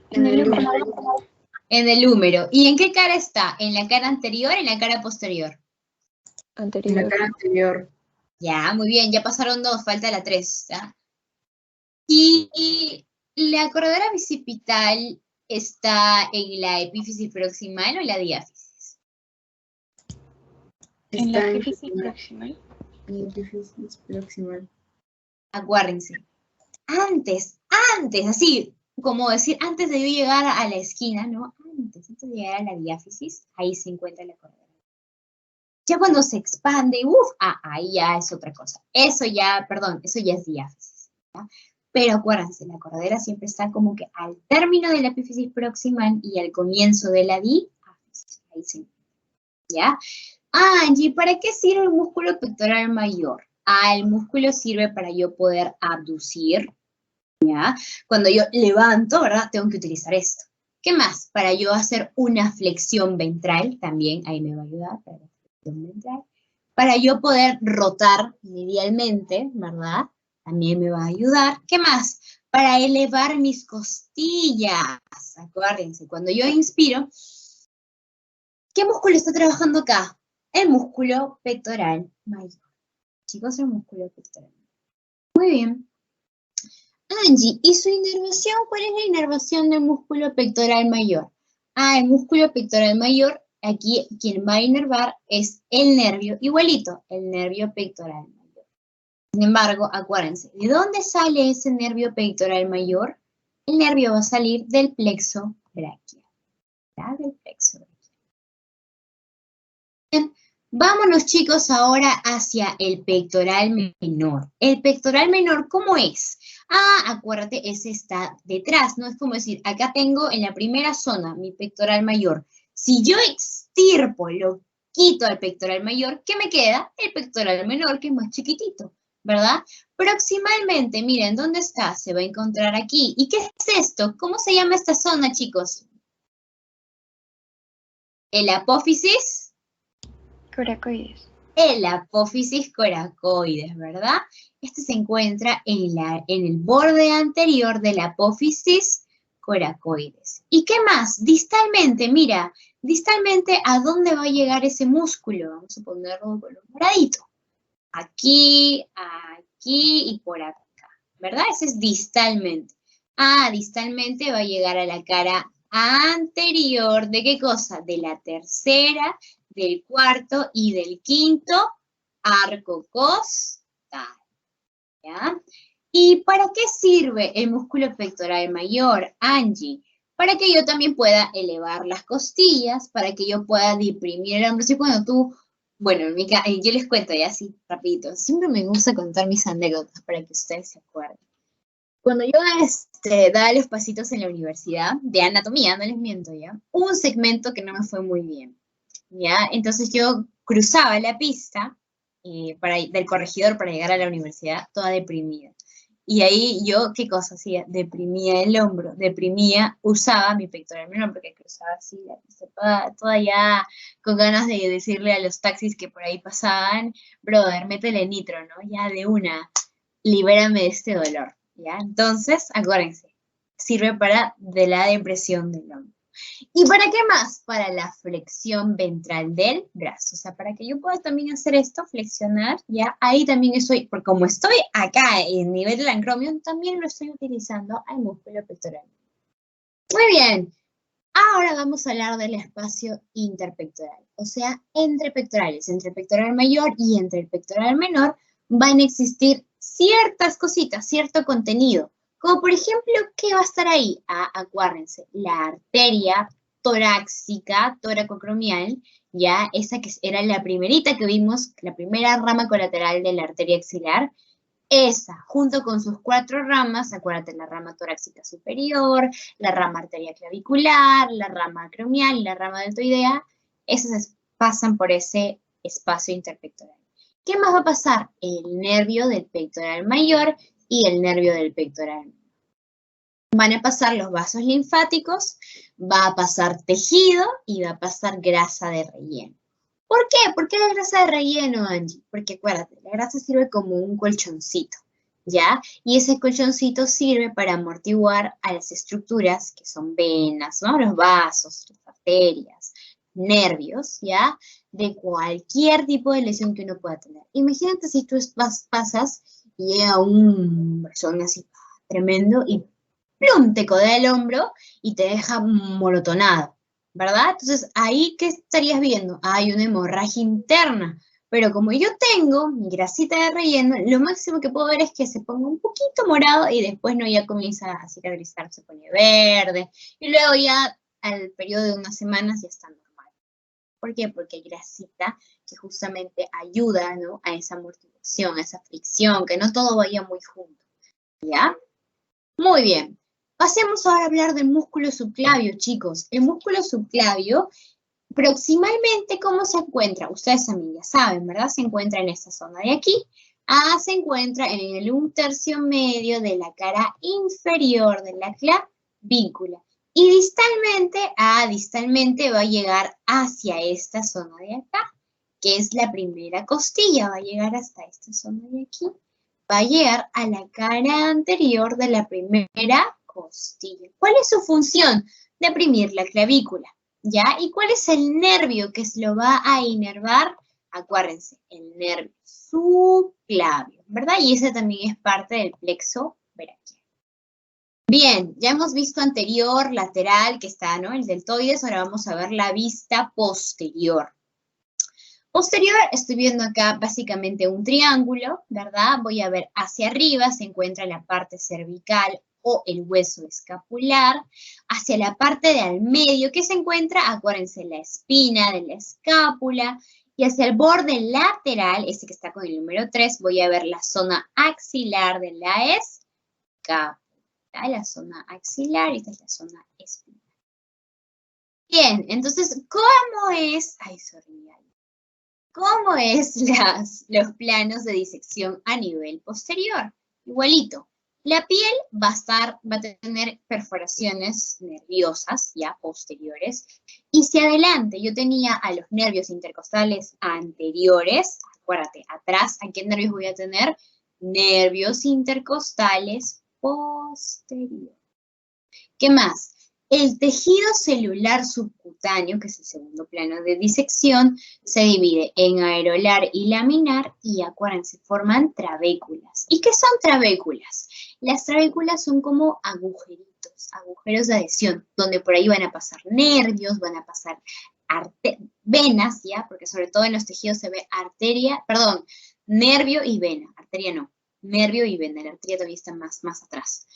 En el húmero. En el húmero. ¿Y en qué cara está? ¿En la cara anterior o en la cara posterior? Anterior. En la cara anterior. Ya, muy bien, ya pasaron 2, falta la 3. ¿Ya? Y la corredera bicipital está en la epífisis proximal o en la diáfisis. En la Está epífisis proximal. en la epífisis proximal. Acuérdense. Antes, así como decir, antes de yo llegar a la esquina, ¿no? Antes de llegar a la diáfisis, ahí se encuentra la corredera. Ya cuando se expande, ahí ya es otra cosa. Eso ya es diáfisis, ¿ya? Pero acuérdense, la corredera siempre está como que al término de la epífisis proximal y al comienzo de la diáfisis. Ahí se encuentra, ¿ya? Angie, ¿para qué sirve el músculo pectoral mayor? El músculo sirve para yo poder abducir, ¿ya? Cuando yo levanto, ¿verdad? Tengo que utilizar esto. ¿Qué más? Para yo hacer una flexión ventral, también ahí me va a ayudar, para la flexión ventral. Para yo poder rotar medialmente, ¿verdad? También me va a ayudar. ¿Qué más? Para elevar mis costillas. Acuérdense, cuando yo inspiro, ¿qué músculo está trabajando acá? El músculo pectoral mayor. Chicos, el músculo pectoral. Muy bien. Angie, ¿y su inervación? ¿Cuál es la inervación del músculo pectoral mayor? Ah, el músculo pectoral mayor, aquí quien va a inervar es el nervio, igualito, el nervio pectoral mayor. Sin embargo, acuérdense, ¿de dónde sale ese nervio pectoral mayor? El nervio va a salir del plexo braquial. ¿Ya? Del plexo braquial. Bien. Vámonos, chicos, ahora hacia el pectoral menor. El pectoral menor, ¿cómo es? Ah, acuérdate, ese está detrás, ¿no? Es como decir, acá tengo en la primera zona mi pectoral mayor. Si yo extirpo, lo quito al pectoral mayor, ¿qué me queda? El pectoral menor, que es más chiquitito, ¿verdad? Proximalmente, miren, ¿dónde está? Se va a encontrar aquí. ¿Y qué es esto? ¿Cómo se llama esta zona, chicos? El apófisis. Coracoides. El apófisis coracoides, ¿verdad? Este se encuentra en el borde anterior del apófisis coracoides. ¿Y qué más? Distalmente, mira, distalmente, ¿a dónde va a llegar ese músculo? Vamos a ponerlo con un moradito. Aquí, aquí y por acá, ¿verdad? Ese es distalmente. Ah, distalmente va a llegar a la cara anterior, ¿de qué cosa? De la tercera, del cuarto y del quinto arco costal, ¿ya? ¿Y para qué sirve el músculo pectoral mayor, Angie? Para que yo también pueda elevar las costillas, para que yo pueda deprimir el hombro. Así cuando tú, bueno, yo les cuento ya así, rapidito. Siempre me gusta contar mis anécdotas para que ustedes se acuerden. Cuando yo daba los pasitos en la universidad de anatomía, no les miento ya, hubo un segmento que no me fue muy bien. ¿Ya? Entonces yo cruzaba la pista del corregidor para llegar a la universidad toda deprimida. Y ahí yo, ¿qué cosa hacía? Deprimía el hombro, usaba mi pectoral menor porque cruzaba así la pista toda ya con ganas de decirle a los taxis que por ahí pasaban, brother, métele nitro, ¿no? Ya de una, libérame de este dolor, ¿ya? Entonces, acuérdense, sirve para de la depresión del hombro. ¿Y para qué más? Para la flexión ventral del brazo. O sea, para que yo pueda también hacer esto, flexionar, ya ahí también estoy, porque como estoy acá en nivel del acromion, también lo estoy utilizando al músculo pectoral. Muy bien. Ahora vamos a hablar del espacio interpectoral. O sea, entre pectorales, entre el pectoral mayor y entre el pectoral menor, van a existir ciertas cositas, cierto contenido. Como por ejemplo, ¿qué va a estar ahí? Ah, acuérdense, la arteria torácica, toracocromial, ya, esa que era la primerita que vimos, la primera rama colateral de la arteria axilar, esa, junto con sus 4 ramas, acuérdate, la rama torácica superior, la rama arteria clavicular, la rama acromial y la rama deltoidea, esas pasan por ese espacio interpectoral. ¿Qué más va a pasar? El nervio del pectoral mayor y el nervio del pectoral menor. Van a pasar los vasos linfáticos, va a pasar tejido y va a pasar grasa de relleno. ¿Por qué? ¿Por qué la grasa de relleno, Angie? Porque acuérdate, la grasa sirve como un colchoncito, ¿ya? Y ese colchoncito sirve para amortiguar a las estructuras que son venas, ¿no? Los vasos, las arterias, nervios, ¿ya? De cualquier tipo de lesión que uno pueda tener. Imagínate si tú pasas y llega un persona así tremendo y plum, te codea el hombro y te deja morotonado, ¿verdad? Entonces, ahí, ¿qué estarías viendo? Hay una hemorragia interna, pero como yo tengo mi grasita de relleno, lo máximo que puedo ver es que se ponga un poquito morado y después no ya comienza a cicatrizar, se pone verde, y luego ya al periodo de unas semanas ya está normal. ¿Por qué? Porque hay grasita que justamente ayuda, ¿no? A esa amortiguación, a esa fricción, que no todo vaya muy junto, ¿ya? Muy bien. Pasemos ahora a hablar del músculo subclavio, chicos. El músculo subclavio, proximalmente, ¿cómo se encuentra? Ustedes también ya saben, ¿verdad? Se encuentra en esta zona de aquí. Ah, se encuentra en el 1/3 medio de la cara inferior de la clavícula. Y distalmente va a llegar hacia esta zona de acá, que es la primera costilla. Va a llegar hasta esta zona de aquí. Va a llegar a la cara anterior de la primera costilla. ¿Cuál es su función? Deprimir la clavícula, ¿ya? ¿Y cuál es el nervio que lo va a inervar? Acuérdense, el nervio subclavio, ¿verdad? Y ese también es parte del plexo braquial. Bien, ya hemos visto anterior, lateral, que está, ¿no? El deltoides, ahora vamos a ver la vista posterior. Posterior, estoy viendo acá básicamente un triángulo, ¿verdad? Voy a ver hacia arriba, se encuentra la parte cervical o el hueso escapular. Hacia la parte de al medio, ¿qué se encuentra? Acuérdense, la espina de la escápula. Y hacia el borde lateral, ese que está con el número 3, voy a ver la zona axilar de la escápula. La zona axilar, esta es la zona espinal. Bien, entonces, ¿cómo es? Ay, sorry. ¿Cómo es los planos de disección a nivel posterior? Igualito. La piel va a tener perforaciones nerviosas, ya posteriores. Y si adelante yo tenía a los nervios intercostales anteriores, acuérdate, atrás, ¿a qué nervios voy a tener? Nervios intercostales posteriores. ¿Qué más? El tejido celular subcutáneo, que es el segundo plano de disección, se divide en aerolar y laminar y acuérdense, forman trabéculas. ¿Y qué son trabéculas? Las trabéculas son como agujeritos, agujeros de adhesión, donde por ahí van a pasar nervios, van a pasar venas, ¿ya? Porque sobre todo en los tejidos se ve nervio y vena, arteria no, nervio y vena, la arteria todavía está más atrás.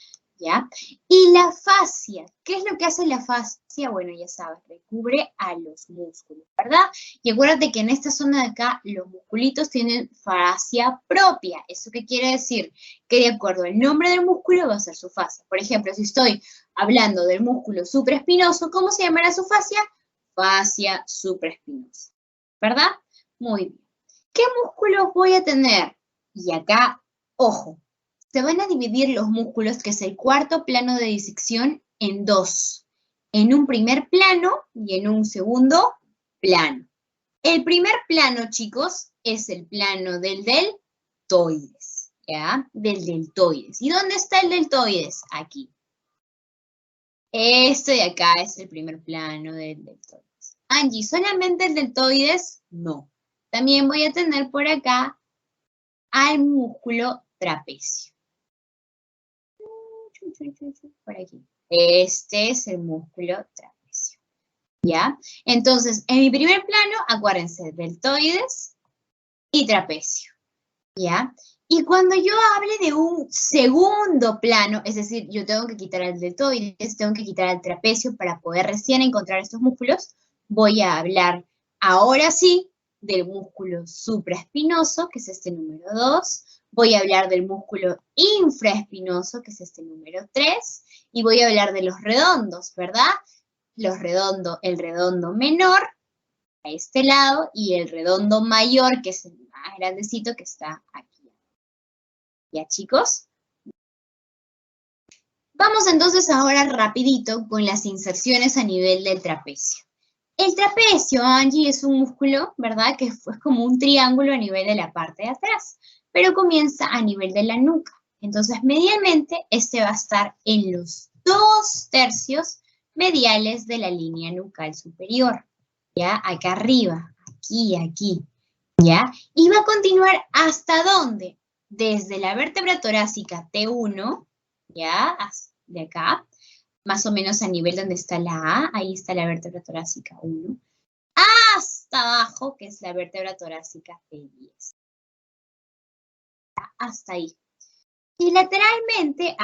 ¿Ya? Y la fascia, ¿qué es lo que hace la fascia? Bueno, ya sabes, recubre a los músculos, ¿verdad? Y acuérdate que en esta zona de acá, los musculitos tienen fascia propia. ¿Eso qué quiere decir? Que de acuerdo al nombre del músculo va a ser su fascia. Por ejemplo, si estoy hablando del músculo supraespinoso, ¿cómo se llamará su fascia? Fascia supraespinosa, ¿verdad? Muy bien. ¿Qué músculos voy a tener? Y acá, ojo, se van a dividir los músculos, que es el cuarto plano de disección, en dos. En un primer plano y en un segundo plano. El primer plano, chicos, es el plano del deltoides, ¿ya? Del deltoides. ¿Y dónde está el deltoides? Aquí. Este de acá es el primer plano del deltoides. Angie, ¿solamente el deltoides? No. También voy a tener por acá al músculo trapecio. Por aquí. Este es el músculo trapecio. ¿Ya? Entonces, en mi primer plano, acuérdense, deltoides y trapecio. ¿Ya? Y cuando yo hable de un segundo plano, es decir, yo tengo que quitar el deltoides, tengo que quitar el trapecio para poder recién encontrar estos músculos, voy a hablar ahora sí del músculo supraespinoso, que es este número 2. Voy a hablar del músculo infraespinoso, que es este número 3. Y voy a hablar de los redondos, ¿verdad? El redondo menor, a este lado, y el redondo mayor, que es el más grandecito, que está aquí. ¿Ya, chicos? Vamos entonces ahora rapidito con las inserciones a nivel del trapecio. El trapecio, Angie, es un músculo, ¿verdad? Que es como un triángulo a nivel de la parte de atrás, pero comienza a nivel de la nuca. Entonces, medialmente, este va a estar en los 2/3 mediales de la línea nucal superior. ¿Ya? Acá arriba, aquí, ¿ya? Y va a continuar ¿hasta dónde? Desde la vértebra torácica T1, ¿ya? De acá, más o menos a nivel donde está la A, ahí está la vértebra torácica 1, hasta abajo, que es la vértebra torácica T10. Hasta ahí. Y lateralmente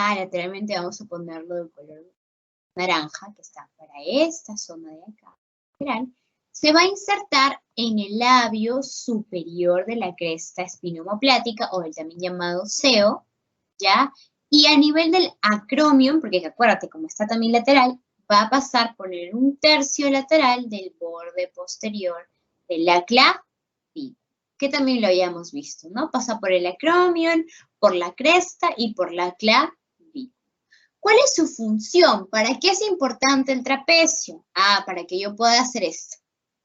vamos a ponerlo de color naranja, que está para esta zona de acá, lateral, se va a insertar en el labio superior de la cresta espinohomoplática, o el también llamado CEO, ¿ya? Y a nivel del acromion, porque acuérdate, como está también lateral, va a pasar por el 1/3 lateral del borde posterior de la clavícula, que también lo habíamos visto, ¿no? Pasa por el acromion, por la cresta y por la clavícula. ¿Cuál es su función? ¿Para qué es importante el trapecio? Para que yo pueda hacer esto.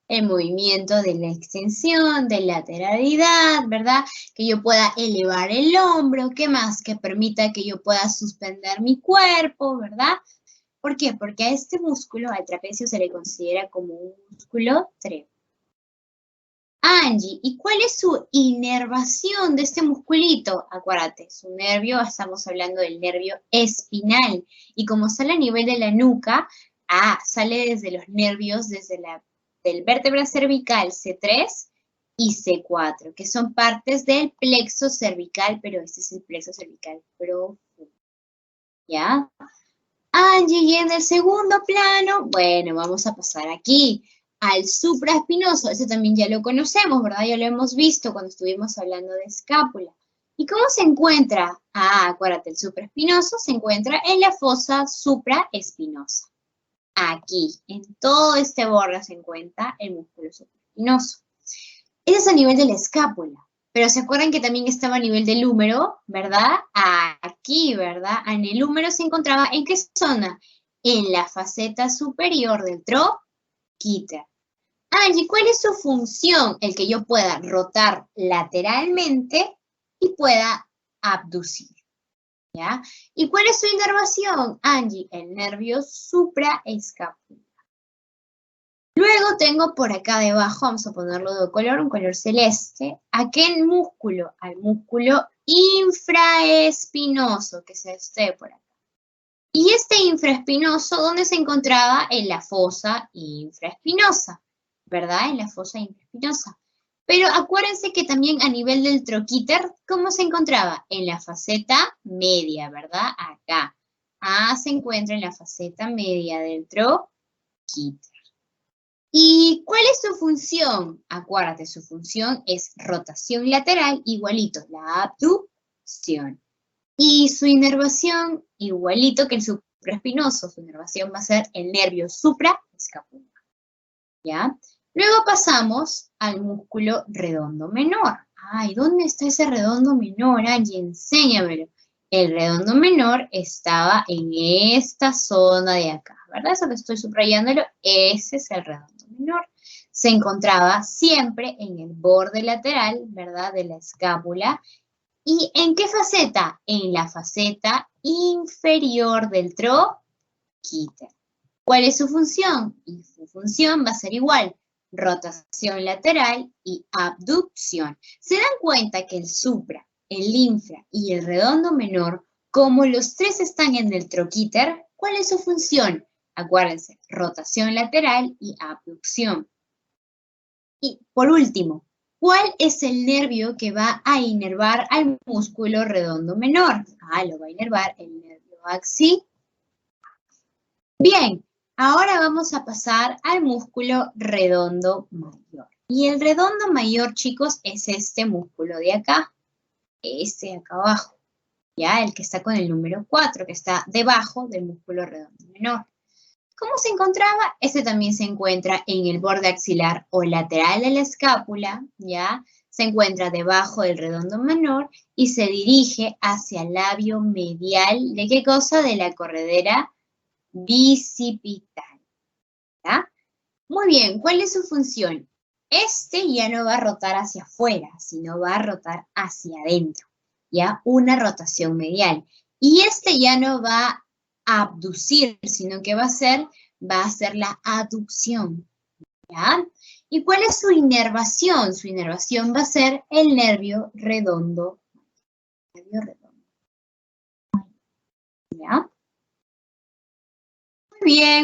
El movimiento de la extensión, de lateralidad, ¿verdad? Que yo pueda elevar el hombro, ¿qué más? Que permita que yo pueda suspender mi cuerpo, ¿verdad? ¿Por qué? Porque a este músculo, al trapecio, se le considera como un músculo trépano. Angie, ¿y cuál es su inervación de este musculito? Acuérdate, su nervio, estamos hablando del nervio espinal. Y como sale a nivel de la nuca, sale desde los nervios, del vértebra cervical C3 y C4, que son partes del plexo cervical, pero este es el plexo cervical profundo. ¿Ya? Angie, y en el segundo plano, bueno, vamos a pasar aquí al supraespinoso. Ese también ya lo conocemos, ¿verdad? Ya lo hemos visto cuando estuvimos hablando de escápula. ¿Y cómo se encuentra? Acuérdate, el supraespinoso se encuentra en la fosa supraespinosa. Aquí, en todo este borde se encuentra el músculo supraespinoso. Ese es a nivel de la escápula. Pero ¿se acuerdan que también estaba a nivel del húmero, verdad? Aquí, ¿verdad? En el húmero se encontraba, ¿en qué zona? En la faceta superior del troquíter. Angie, ¿cuál es su función? El que yo pueda rotar lateralmente y pueda abducir. ¿Ya? ¿Y cuál es su inervación? Angie, el nervio supraescapular. Luego tengo por acá debajo, vamos a ponerlo de color, un color celeste. ¿A qué músculo? Al músculo infraespinoso, que es este por acá. Y este infraespinoso, ¿dónde se encontraba? En la fosa infraespinosa, ¿verdad? En la fosa infraespinosa. Pero acuérdense que también a nivel del troquíter, ¿cómo se encontraba? En la faceta media, ¿verdad? Acá. Se encuentra en la faceta media del troquíter. ¿Y cuál es su función? Acuérdate, su función es rotación lateral, igualito, la abducción. Y su inervación, igualito que el supraespinoso, su inervación va a ser el nervio supraescapular. ¿Ya? Luego pasamos al músculo redondo menor. Ay, ¿dónde está ese redondo menor, Angie? Enséñamelo. El redondo menor estaba en esta zona de acá, ¿verdad? Eso que estoy subrayándolo, ese es el redondo menor. Se encontraba siempre en el borde lateral, ¿verdad? De la escápula. ¿Y en qué faceta? En la faceta inferior del troquíter. ¿Cuál es su función? Y su función va a ser igual, rotación lateral y abducción. ¿Se dan cuenta que el supra, el infra y el redondo menor, como los tres están en el troquíter, cuál es su función? Acuérdense, rotación lateral y abducción. Y por último, ¿cuál es el nervio que va a inervar al músculo redondo menor? Lo va a inervar el nervio axilar. Bien, ahora vamos a pasar al músculo redondo mayor. Y el redondo mayor, chicos, es este músculo de acá. Este de acá abajo. Ya, el que está con el número 4, que está debajo del músculo redondo menor. ¿Cómo se encontraba? Este también se encuentra en el borde axilar o lateral de la escápula, ¿ya? Se encuentra debajo del redondo menor y se dirige hacia el labio medial. ¿De qué cosa? De la corredera bicipital, ¿ya? Muy bien, ¿cuál es su función? Este ya no va a rotar hacia afuera, sino va a rotar hacia adentro, ¿ya? Una rotación medial. Y este ya no va a abducir, sino que va a hacer la aducción, ¿ya? ¿Y cuál es su inervación? Su inervación va a ser el nervio redondo. ¿Ya?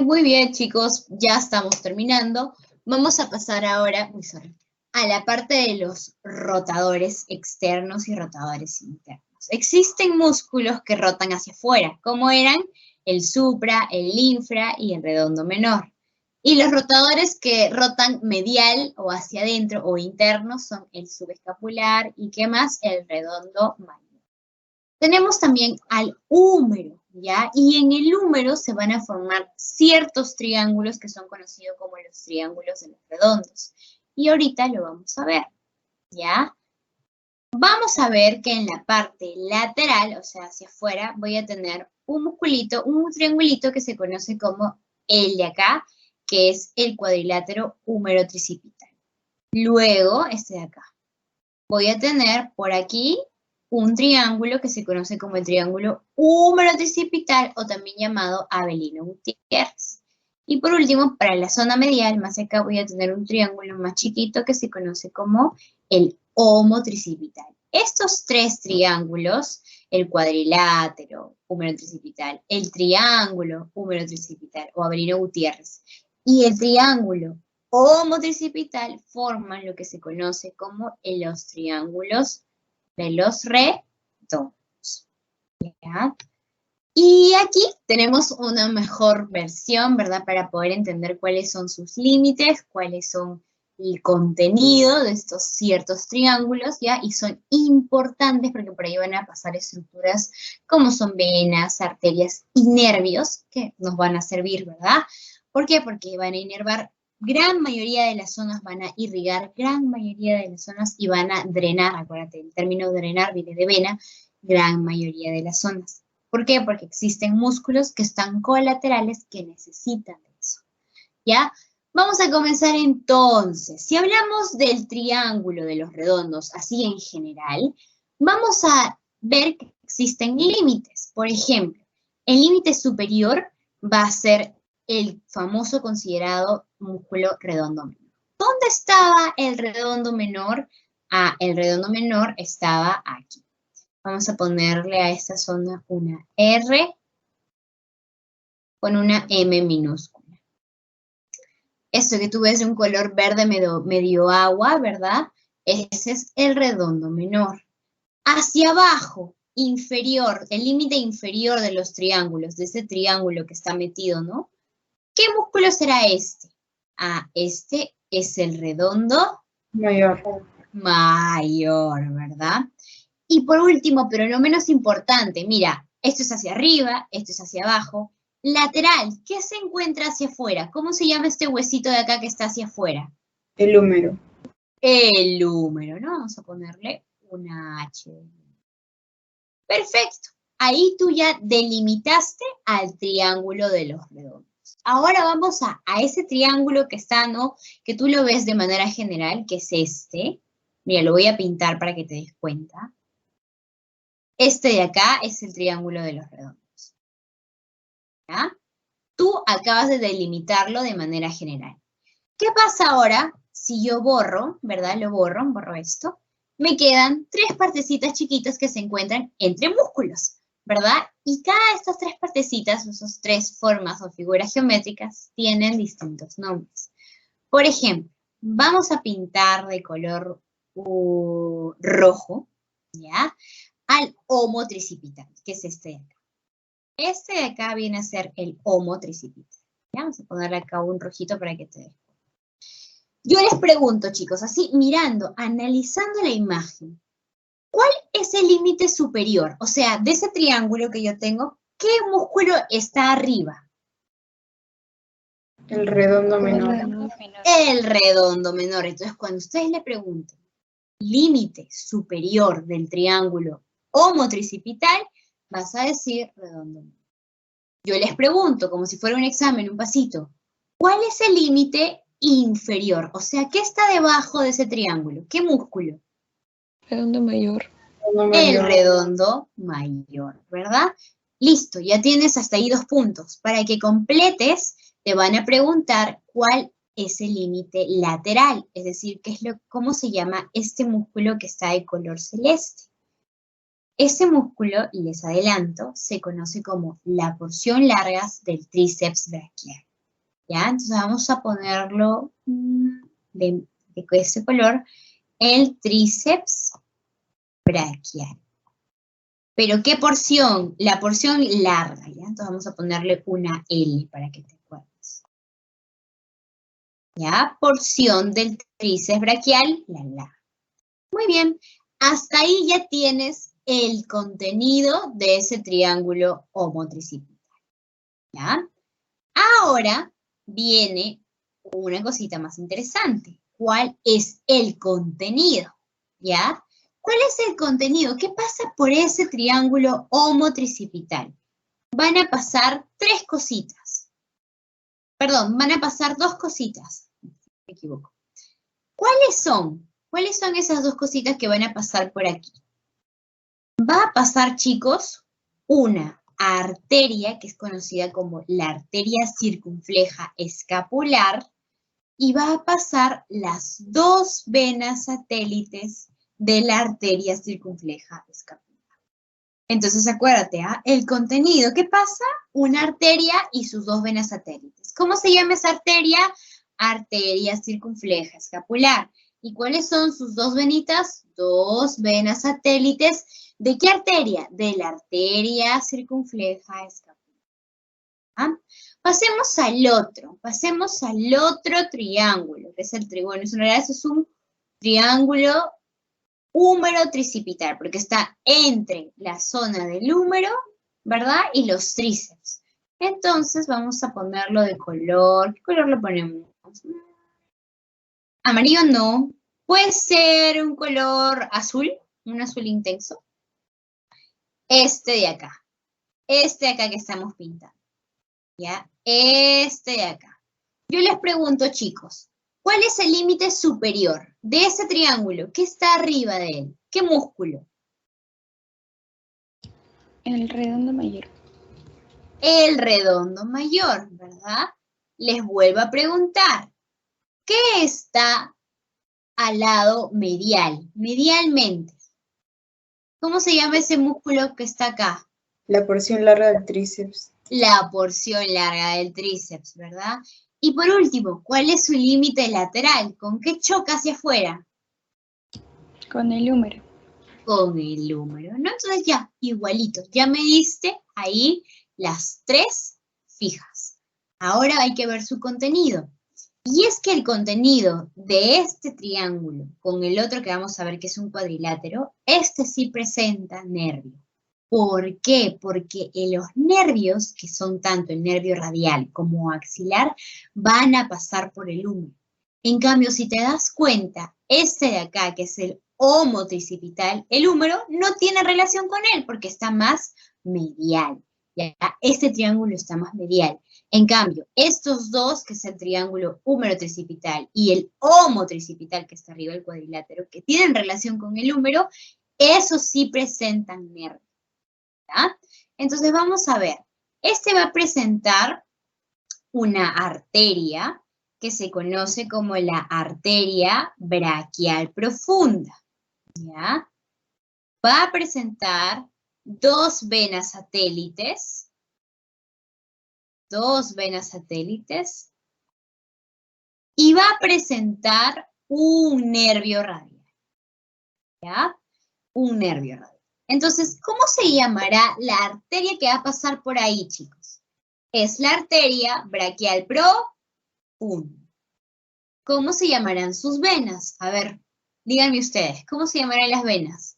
Muy bien, chicos. Ya estamos terminando. Vamos a pasar ahora, a la parte de los rotadores externos y rotadores internos. Existen músculos que rotan hacia afuera, como eran el supra, el infra y el redondo menor. Y los rotadores que rotan medial o hacia adentro o interno son el subescapular y ¿qué más? El redondo mayor. Tenemos también al húmero, ¿ya? Y en el húmero se van a formar ciertos triángulos que son conocidos como los triángulos de los redondos. Y ahorita lo vamos a ver, ¿ya? Vamos a ver que en la parte lateral, o sea, hacia afuera, voy a tener un musculito, un triangulito que se conoce como el de acá, que es el cuadrilátero húmero-tricipital. Luego, este de acá. Voy a tener por aquí un triángulo que se conoce como el triángulo húmero-tricipital o también llamado Avelino Gutiérrez. Y por último, para la zona medial, más acá voy a tener un triángulo más chiquito que se conoce como el homotricipital. Estos tres triángulos, el cuadrilátero, húmero tricipital, el triángulo, húmero tricipital, o Avelino Gutiérrez, y el triángulo homotricipital forman lo que se conoce como los triángulos de los redondos. ¿Ya? Y aquí tenemos una mejor versión, ¿verdad? Para poder entender cuáles son sus límites, cuáles son el contenido de estos ciertos triángulos, ¿ya? Y son importantes porque por ahí van a pasar estructuras como son venas, arterias y nervios que nos van a servir, ¿verdad? ¿Por qué? Porque van a inervar gran mayoría de las zonas, van a irrigar gran mayoría de las zonas y van a drenar, acuérdate, el término drenar viene de vena, gran mayoría de las zonas. ¿Por qué? Porque existen músculos que están colaterales que necesitan de eso, ¿ya? Vamos a comenzar entonces. Si hablamos del triángulo de los redondos, así en general, vamos a ver que existen límites. Por ejemplo, el límite superior va a ser el famoso considerado músculo redondo menor. ¿Dónde estaba el redondo menor? Ah, el redondo menor estaba aquí. Vamos a ponerle a esta zona una R con una M minúscula. Esto que tú ves de un color verde medio agua, ¿verdad? Ese es el redondo menor. Hacia abajo, inferior, el límite inferior de los triángulos, de ese triángulo que está metido, ¿no? ¿Qué músculo será este? Ah, este es el redondo Mayor. mayor, ¿verdad? Y por último, pero no menos importante, mira, esto es hacia arriba, esto es hacia abajo. Lateral, ¿qué se encuentra hacia afuera? ¿Cómo se llama este huesito de acá que está hacia afuera? El húmero. El húmero, ¿no? Vamos a ponerle una H. Perfecto. Ahí tú ya delimitaste al triángulo de los redondos. Ahora vamos a ese triángulo que está, ¿no? Que tú lo ves de manera general, que es este. Mira, lo voy a pintar para que te des cuenta. Este de acá es el triángulo de los redondos. ¿Ya? Tú acabas de delimitarlo de manera general. ¿Qué pasa ahora si yo borro, ¿verdad? Borro esto. Me quedan tres partecitas chiquitas que se encuentran entre músculos, ¿verdad? Y cada de estas tres partecitas, esas tres formas o figuras geométricas, tienen distintos nombres. Por ejemplo, vamos a pintar de color rojo, ¿ya? Al homotricipital, que es este de acá. Este de acá viene a ser el homotricipital. ¿Ya? Vamos a ponerle acá un rojito para que te des cuenta. Yo les pregunto, chicos, así mirando, analizando la imagen, ¿cuál es el límite superior? O sea, de ese triángulo que yo tengo, ¿qué músculo está arriba? El redondo menor. El redondo menor. Entonces, cuando ustedes le pregunten límite superior del triángulo homotricipital, vas a decir redondo menor. Yo les pregunto, como si fuera un examen, un pasito, ¿cuál es el límite inferior? O sea, ¿qué está debajo de ese triángulo? ¿Qué músculo? Redondo mayor. El redondo mayor, ¿verdad? Listo, ya tienes hasta ahí 2 puntos. Para que completes, te van a preguntar cuál es el límite lateral, es decir, cómo se llama este músculo que está de color celeste. Ese músculo, y les adelanto, se conoce como la porción larga del tríceps braquial. ¿Ya? Entonces vamos a ponerlo de ese color, el tríceps braquial. ¿Pero qué porción? La porción larga, ¿ya? Entonces vamos a ponerle una L para que te acuerdes. ¿Ya? Porción del tríceps braquial, la larga. Muy bien, hasta ahí ya tienes el contenido de ese triángulo homotricipital. ¿Ya? Ahora viene una cosita más interesante. ¿Cuál es el contenido? ¿Ya? ¿Cuál es el contenido? ¿Qué pasa por ese triángulo homotricipital? Van a pasar 3 cositas. Perdón, van a pasar 2 cositas. Me equivoco. ¿Cuáles son? ¿Cuáles son esas 2 cositas que van a pasar por aquí? Va a pasar, chicos, una arteria, que es conocida como la arteria circunfleja escapular, y va a pasar las dos venas satélites de la arteria circunfleja escapular. Entonces, acuérdate, el contenido, ¿qué pasa? Una arteria y sus dos venas satélites. ¿Cómo se llama esa arteria? Arteria circunfleja escapular. ¿Y cuáles son sus dos venitas? Dos venas satélites. ¿De qué arteria? De la arteria circunfleja escapular. Pasemos al otro triángulo, que es el triángulo. En realidad, eso es un triángulo húmero tricipital, porque está entre la zona del húmero, ¿verdad? Y los tríceps. Entonces vamos a ponerlo de color. ¿Qué color le ponemos? Amarillo no. Puede ser un color azul, un azul intenso. Este de acá que estamos pintando, ¿ya? Este de acá. Yo les pregunto, chicos, ¿cuál es el límite superior de ese triángulo? ¿Qué está arriba de él? ¿Qué músculo? El redondo mayor. El redondo mayor, ¿verdad? Les vuelvo a preguntar, ¿qué está al lado medial, medialmente? ¿Cómo se llama ese músculo que está acá? La porción larga del tríceps. La porción larga del tríceps, ¿verdad? Y por último, ¿cuál es su límite lateral? ¿Con qué choca hacia afuera? Con el húmero. Con el húmero, ¿no? Entonces ya, igualito. Ya me diste ahí las tres fijas. Ahora hay que ver su contenido. Y es que el contenido de este triángulo con el otro que vamos a ver que es un cuadrilátero, este sí presenta nervio. ¿Por qué? Porque los nervios, que son tanto el nervio radial como axilar, van a pasar por el húmero. En cambio, si te das cuenta, este de acá, que es el homotricipital, el húmero no tiene relación con él porque está más medial. ¿Ya? Este triángulo está más medial. En cambio, estos dos, que es el triángulo húmero-tricipital y el homotricipital, que está arriba del cuadrilátero, que tienen relación con el húmero, esos sí presentan nervios. ¿Ya? Entonces vamos a ver. Este va a presentar una arteria que se conoce como la arteria braquial profunda. ¿Ya? Va a presentar dos venas satélites y va a presentar un nervio radial. ¿Ya? Un nervio radial. Entonces, ¿cómo se llamará la arteria que va a pasar por ahí, chicos? Es la arteria braquial profunda. ¿Cómo se llamarán sus venas? A ver, díganme ustedes, ¿cómo se llamarán las venas?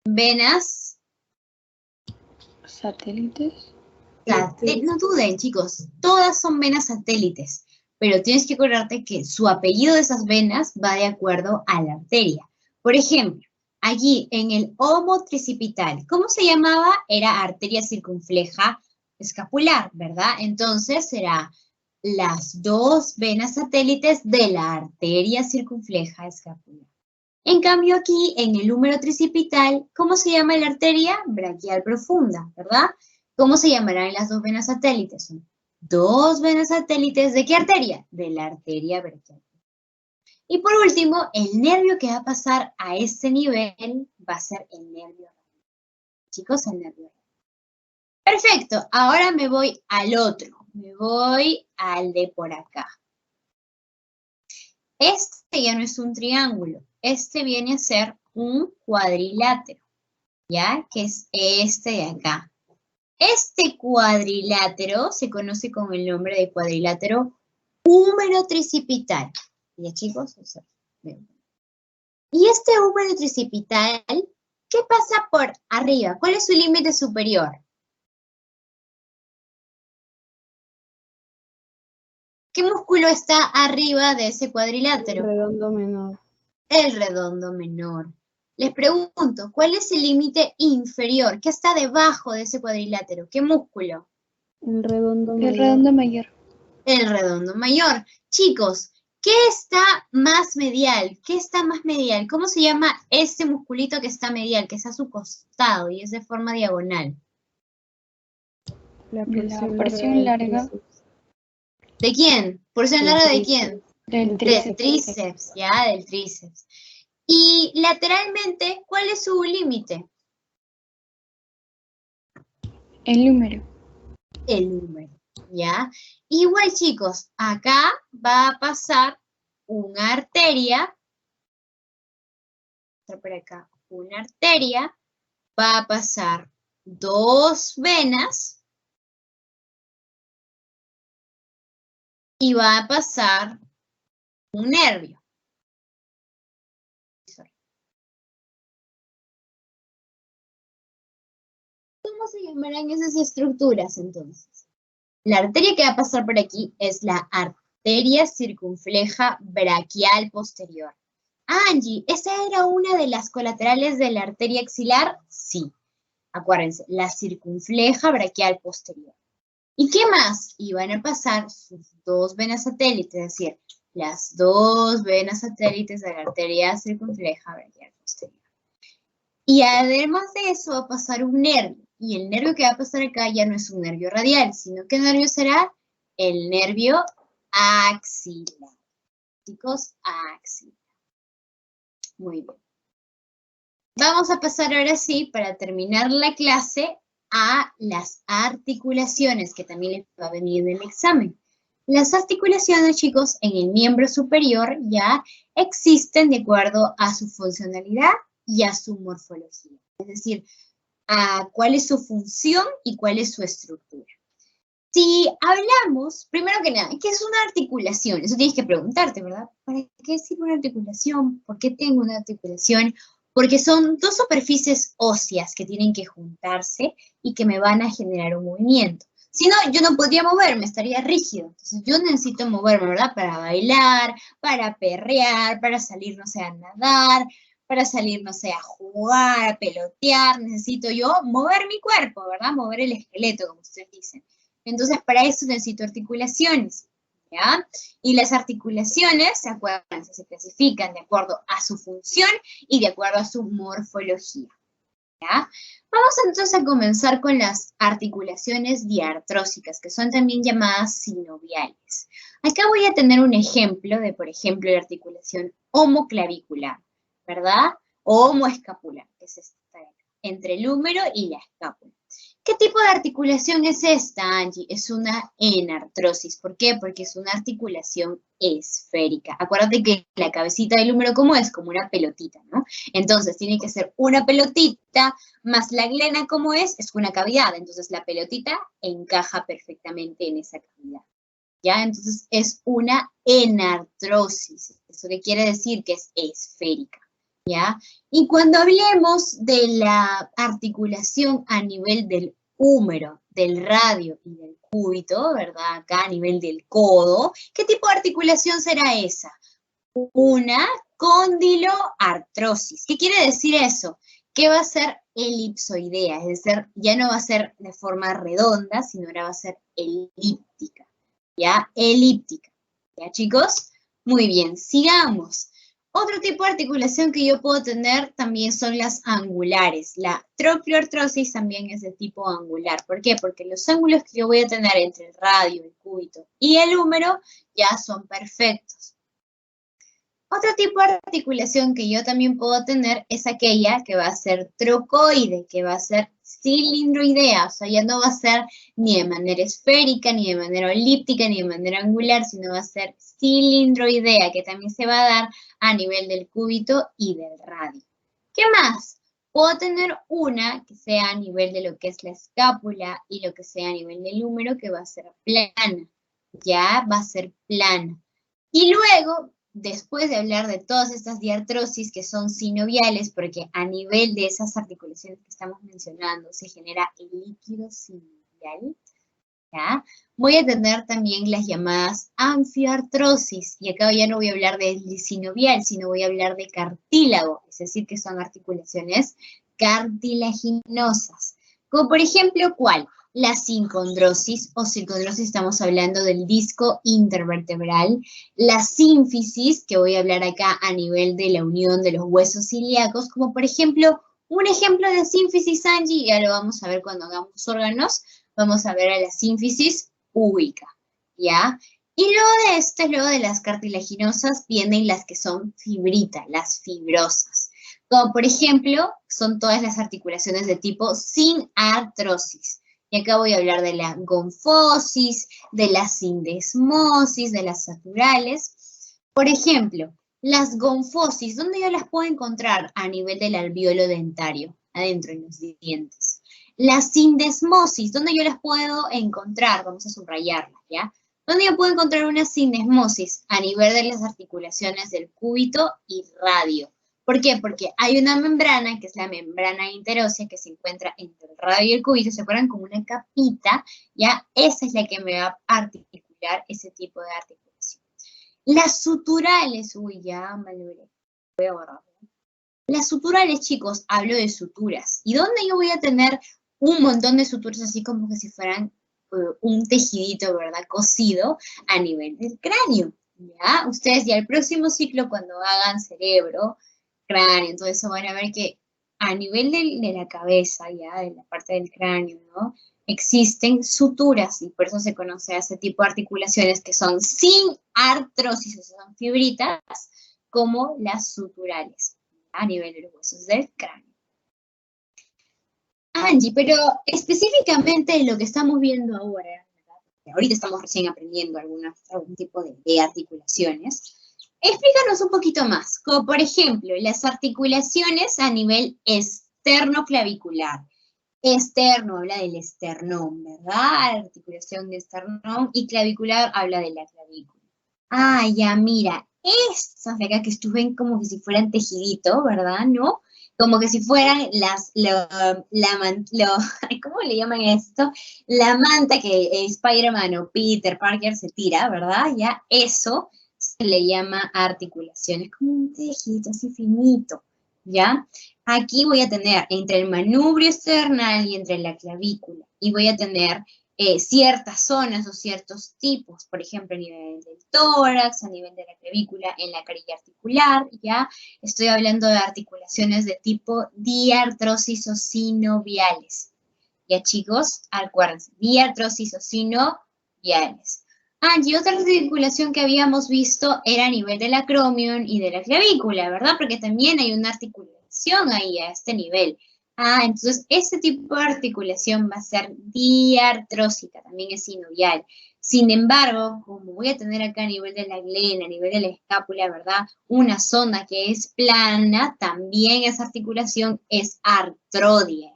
Venas. ¿Satélites? No duden, chicos, todas son venas satélites, pero tienes que acordarte que su apellido de esas venas va de acuerdo a la arteria. Por ejemplo, allí en el homotricipital, ¿cómo se llamaba? Era arteria circunfleja escapular, ¿verdad? Entonces será las dos venas satélites de la arteria circunfleja escapular. En cambio aquí, en el húmero tricipital, ¿cómo se llama la arteria? Braquial profunda, ¿verdad? ¿Cómo se llamarán las dos venas satélites? Son dos venas satélites, ¿de qué arteria? De la arteria braquial. Y por último, el nervio que va a pasar a este nivel va a ser el nervio radial. Chicos, el nervio radial. Perfecto, ahora me voy al otro. Me voy al de por acá. Este ya no es un triángulo. Este viene a ser un cuadrilátero, ¿ya? Que es este de acá. Este cuadrilátero se conoce con el nombre de cuadrilátero húmero tricipital. ¿Ya, chicos? Y este húmero tricipital, ¿qué pasa por arriba? ¿Cuál es su límite superior? ¿Qué músculo está arriba de ese cuadrilátero? El redondo menor. El redondo menor. Les pregunto, ¿cuál es el límite inferior? ¿Qué está debajo de ese cuadrilátero? ¿Qué músculo? El redondo mayor. El redondo mayor. El redondo mayor. Chicos, ¿Qué está más medial? ¿Qué está más medial? ¿Cómo se llama este musculito que está medial, que está a su costado y es de forma diagonal? La porción larga. del tríceps. ¿De quién? ¿Porción Del larga de tríceps. quién? Del Del Del tríceps. tríceps, ya, del tríceps. Y lateralmente, ¿cuál es su límite? El húmero. El número, ¿ya? Igual, chicos, acá va a pasar una arteria, por acá, una arteria, va a pasar dos venas y va a pasar un nervio. ¿Cómo se llamarán esas estructuras entonces? La arteria que va a pasar por aquí es la arteria circunfleja braquial posterior. Angie, ¿esa era una de las colaterales de la arteria axilar? Sí. Acuérdense, la circunfleja braquial posterior. ¿Y qué más? Iban a pasar sus dos venas satélites, es decir, las dos venas satélites de la arteria circunfleja braquial posterior. Y además de eso va a pasar un nervio. Y el nervio que va a pasar acá ya no es un nervio radial, sino que el nervio será el nervio axilar. Chicos, axilar. Muy bien. Vamos a pasar ahora sí, para terminar la clase, a las articulaciones, que también les va a venir del examen. Las articulaciones, chicos, en el miembro superior ya existen de acuerdo a su funcionalidad y a su morfología. Es decir, a cuál es su función y cuál es su estructura. Si hablamos, primero que nada, ¿qué es una articulación? Eso tienes que preguntarte, ¿verdad? ¿Para qué sirve una articulación? ¿Por qué tengo una articulación? Porque son dos superficies óseas que tienen que juntarse y que me van a generar un movimiento. Si no, yo no podría moverme, estaría rígido. Entonces yo necesito moverme, ¿verdad? Para bailar, para perrear, para salir, no sé, a nadar, para salir, no sé, a jugar, a pelotear. Necesito yo mover mi cuerpo, ¿verdad? Mover el esqueleto, como ustedes dicen. Entonces, para eso necesito articulaciones, ¿ya? Y las articulaciones, ¿se acuerdan? Se clasifican de acuerdo a su función y de acuerdo a su morfología, ¿ya? Vamos entonces a comenzar con las articulaciones diartrósicas, que son también llamadas sinoviales. Acá voy a tener un ejemplo de, por ejemplo, de articulación homoclavicular, ¿verdad? O homoescapular, que es esta de acá, entre el húmero y la escápula. ¿Qué tipo de articulación es esta, Angie? Es una enartrosis. ¿Por qué? Porque es una articulación esférica. Acuérdate que la cabecita del húmero, ¿cómo es? Como una pelotita, ¿no? Entonces, tiene que ser una pelotita, más la glena, ¿cómo es? Es una cavidad. Entonces, la pelotita encaja perfectamente en esa cavidad. ¿Ya? Entonces, es una enartrosis. ¿Eso qué quiere decir? Que es esférica. ¿Ya? Y cuando hablemos de la articulación a nivel del húmero, del radio y del cúbito, ¿verdad? Acá a nivel del codo, ¿qué tipo de articulación será esa? Una condiloartrosis. ¿Qué quiere decir eso? Que va a ser elipsoidea, es decir, ya no va a ser de forma redonda, sino ahora va a ser elíptica, ¿ya? Elíptica, ¿ya, chicos? Muy bien, sigamos. Otro tipo de articulación que yo puedo tener también son las angulares. La trocleoartrosis también es de tipo angular. ¿Por qué? Porque los ángulos que yo voy a tener entre el radio, el cúbito y el húmero ya son perfectos. Otro tipo de articulación que yo también puedo tener es aquella que va a ser trocoide, que va a ser cilindroidea, o sea, ya no va a ser ni de manera esférica, ni de manera elíptica, ni de manera angular, sino va a ser cilindroidea, que también se va a dar a nivel del cúbito y del radio. ¿Qué más? Puedo tener una que sea a nivel de lo que es la escápula y lo que sea a nivel del húmero, que va a ser plana, ya va a ser plana. Y luego, después de hablar de todas estas diartrosis que son sinoviales, porque a nivel de esas articulaciones que estamos mencionando se genera el líquido sinovial, ¿ya? Voy a tener también las llamadas anfioartrosis, y acá ya no voy a hablar de sinovial, sino voy a hablar de cartílago, es decir, que son articulaciones cartilaginosas. Como por ejemplo, ¿cuál? la sincondrosis o sincondrosis, estamos hablando del disco intervertebral, la sínfisis, que voy a hablar acá a nivel de la unión de los huesos ilíacos, como por ejemplo, un ejemplo de sínfisis, Angie, ya lo vamos a ver cuando hagamos órganos, vamos a ver a la sínfisis púbica, ¿ya? Y luego de las cartilaginosas, vienen las que son fibritas, las fibrosas. Como por ejemplo, son todas las articulaciones de tipo sin artrosis. Y acá voy a hablar de la gonfosis, de la sindesmosis, de las saturales. Por ejemplo, las gonfosis, ¿dónde yo las puedo encontrar? A nivel del alvéolo dentario, adentro en los dientes. La sindesmosis, ¿dónde yo las puedo encontrar? Vamos a subrayarlas, ¿ya? ¿Dónde yo puedo encontrar una sindesmosis? A nivel de las articulaciones del cúbito y radio. ¿Por qué? Porque hay una membrana, que es la membrana interósea, que se encuentra entre el radio y el cúbito, se acuerdan como una capita, ¿ya? Esa es la que me va a articular ese tipo de articulación. Las suturales, uy, ya me olvidé. Voy a borrar. Las suturales, chicos, hablo de suturas. ¿Y dónde yo voy a tener un montón de suturas así como que si fueran un tejidito, ¿verdad? Cosido a nivel del cráneo, ¿ya? Ustedes ya el próximo ciclo, cuando hagan cerebro, cráneo, todo eso, van a ver que a nivel de la cabeza, ya, de la parte del cráneo, ¿no? Existen suturas y por eso se conoce a ese tipo de articulaciones que son sin artrosis, o sea, son fibritas, como las suturales, a nivel de los huesos del cráneo. Angie, pero específicamente lo que estamos viendo ahora, ahorita estamos recién aprendiendo algún tipo de articulaciones, explícanos un poquito más, como por ejemplo, las articulaciones a nivel externo-clavicular. Externo habla del esternón, ¿verdad? Articulación de esternón, y clavicular habla de la clavícula. Ah, ya, mira, estas de acá que estuven como que si fueran tejidito, ¿verdad? ¿No? Como que si fueran ¿cómo le llaman esto? La manta que Spider-Man o Peter Parker se tira, ¿verdad? Ya, eso se le llama articulación, es como un tejito así finito, ¿ya? Aquí voy a tener entre el manubrio esternal y entre la clavícula, y voy a tener ciertas zonas o ciertos tipos, por ejemplo, a nivel del tórax, a nivel de la clavícula, en la carilla articular, ¿ya? Estoy hablando de articulaciones de tipo diartrosis o sinoviales. ¿Ya, chicos? Acuérdense, diartrosis o sinoviales. Y otra articulación que habíamos visto era a nivel del acromion y de la clavícula, ¿verdad? Porque también hay una articulación ahí a este nivel. Entonces ese tipo de articulación va a ser diartrósica, también es sinovial. Sin embargo, como voy a tener acá a nivel de la glena, a nivel de la escápula, ¿verdad? Una zona que es plana, también esa articulación es artrodia.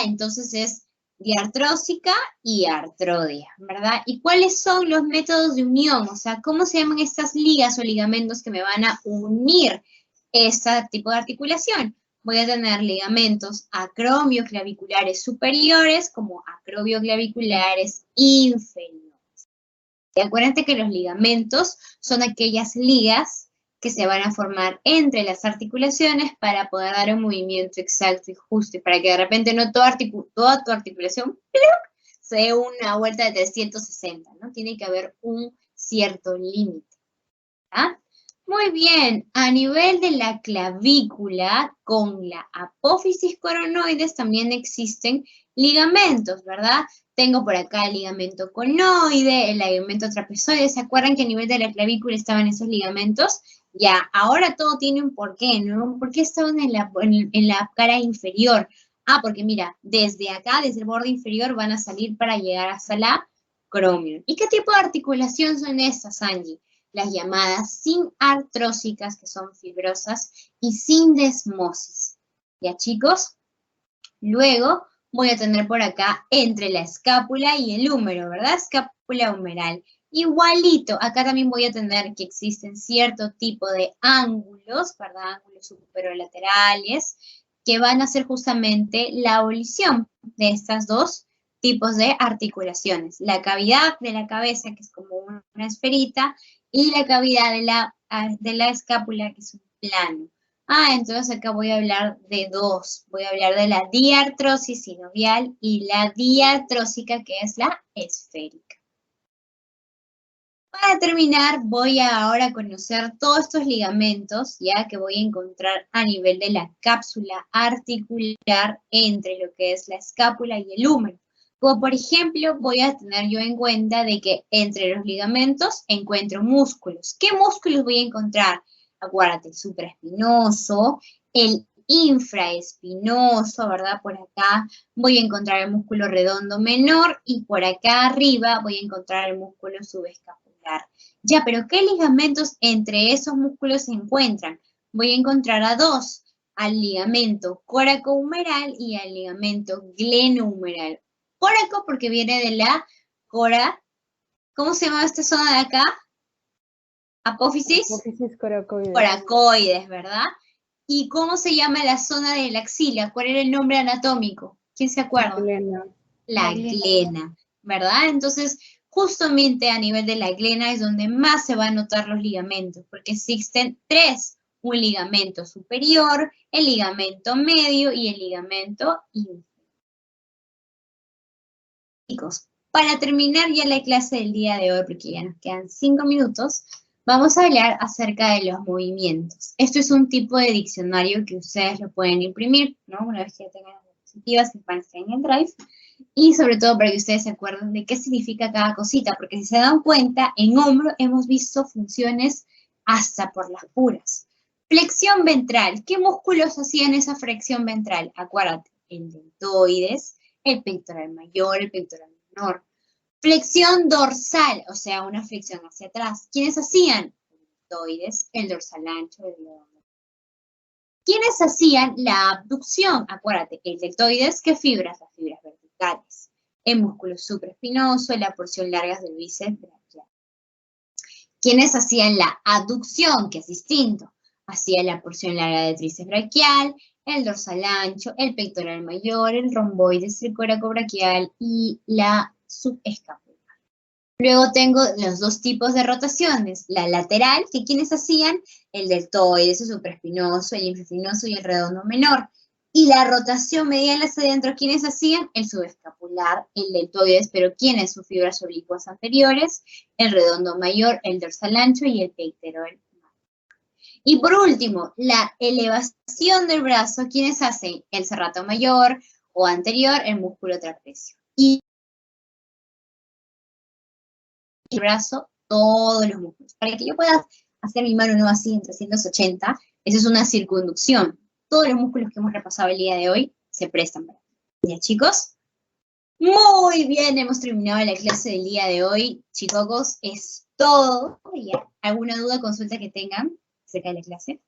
Entonces es diartrósica y artrodia, ¿verdad? ¿Y cuáles son los métodos de unión? O sea, ¿cómo se llaman estas ligas o ligamentos que me van a unir ese tipo de articulación? Voy a tener ligamentos acromioclaviculares superiores como acromioclaviculares inferiores. Y acuérdense que los ligamentos son aquellas ligas que se van a formar entre las articulaciones para poder dar un movimiento exacto y justo, y para que de repente no toda tu articulación se dé una vuelta de 360, ¿no? Tiene que haber un cierto límite. Muy bien, a nivel de la clavícula, con la apófisis coronoides también existen ligamentos, ¿verdad? Tengo por acá el ligamento conoide, el ligamento trapezoide. ¿Se acuerdan que a nivel de la clavícula estaban esos ligamentos? Ya, ahora todo tiene un porqué, ¿no? ¿Por qué estaban en la cara inferior? Porque mira, desde acá, desde el borde inferior, van a salir para llegar hasta la acromion. ¿Y qué tipo de articulación son estas, Angie? Las llamadas sinartrósicas, que son fibrosas, y sindesmosis. ¿Ya, chicos? Luego voy a tener por acá entre la escápula y el húmero, ¿verdad? Escápula humeral. Igualito, acá también voy a tener que existen cierto tipo de ángulos, ¿verdad? Ángulos superolaterales, que van a ser justamente la abolición de estas dos tipos de articulaciones. La cavidad de la cabeza, que es como una esferita, y la cavidad de la escápula, que es un plano. Entonces acá voy a hablar de dos. Voy a hablar de la diartrosis sinovial y la diartrósica, que es la esférica. Para terminar, voy a ahora conocer todos estos ligamentos, ya que voy a encontrar a nivel de la cápsula articular entre lo que es la escápula y el húmero. Como por ejemplo, voy a tener yo en cuenta de que entre los ligamentos encuentro músculos. ¿Qué músculos voy a encontrar? Acuérdate, el supraespinoso, el infraespinoso, ¿verdad? Por acá voy a encontrar el músculo redondo menor y por acá arriba voy a encontrar el músculo subescapular. Ya, pero ¿qué ligamentos entre esos músculos se encuentran? Voy a encontrar a dos, al ligamento coracohumeral y al ligamento glenohumeral. Coraco porque viene de la cora. ¿Cómo se llama esta zona de acá? Apófisis. Apófisis coracoides. Coracoides, ¿verdad? ¿Y cómo se llama la zona de la axila? ¿Cuál era el nombre anatómico? ¿Quién se acuerda? Glena. La glena, ¿verdad? Entonces, justamente a nivel de la glena es donde más se van a notar los ligamentos, porque existen tres: un ligamento superior, el ligamento medio y el ligamento inferior. Chicos, para terminar ya la clase del día de hoy, porque ya nos quedan 5 minutos, vamos a hablar acerca de los movimientos. Esto es un tipo de diccionario que ustedes lo pueden imprimir, ¿no? Una vez que ya tengan las diapositivas que van a estar en el Drive. Y sobre todo para que ustedes se acuerden de qué significa cada cosita, porque si se dan cuenta, en hombro hemos visto funciones hasta por las puras. Flexión ventral. ¿Qué músculos hacían esa flexión ventral? Acuérdate, el deltoides, el pectoral mayor, el pectoral menor. Flexión dorsal, o sea, una flexión hacia atrás. ¿Quiénes hacían? El deltoides, el dorsal ancho, el redondo. ¿Quiénes hacían la abducción? Acuérdate, el deltoides, ¿qué fibras? Las fibras verticales. El músculo supraespinoso, la porción larga del bíceps braquial. ¿Quiénes hacían la aducción? Que es distinto. Hacía la porción larga del tríceps braquial, el dorsal ancho, el pectoral mayor, el romboides, el coracobraquial y la subescapular. Luego tengo los dos tipos de rotaciones. La lateral, que ¿quiénes hacían? El deltoides, el supraespinoso, el infraespinoso y el redondo menor. Y la rotación medial hacia adentro, ¿quiénes hacían? El subescapular, el deltoides, pero ¿quiénes? Sus fibras oblicuas anteriores, el redondo mayor, el dorsal ancho y el pectoral. Y por último, la elevación del brazo, ¿quiénes hacen? El serrato mayor o anterior, el músculo trapecio. Y el brazo, todos los músculos. Para que yo pueda hacer mi mano no así en 380, eso es una circunducción. Todos los músculos que hemos repasado el día de hoy se prestan para. ¿Ya, chicos? Muy bien, hemos terminado la clase del día de hoy. Chicos, es todo. ¿Ya? ¿Alguna duda, consulta que tengan acerca de la clase?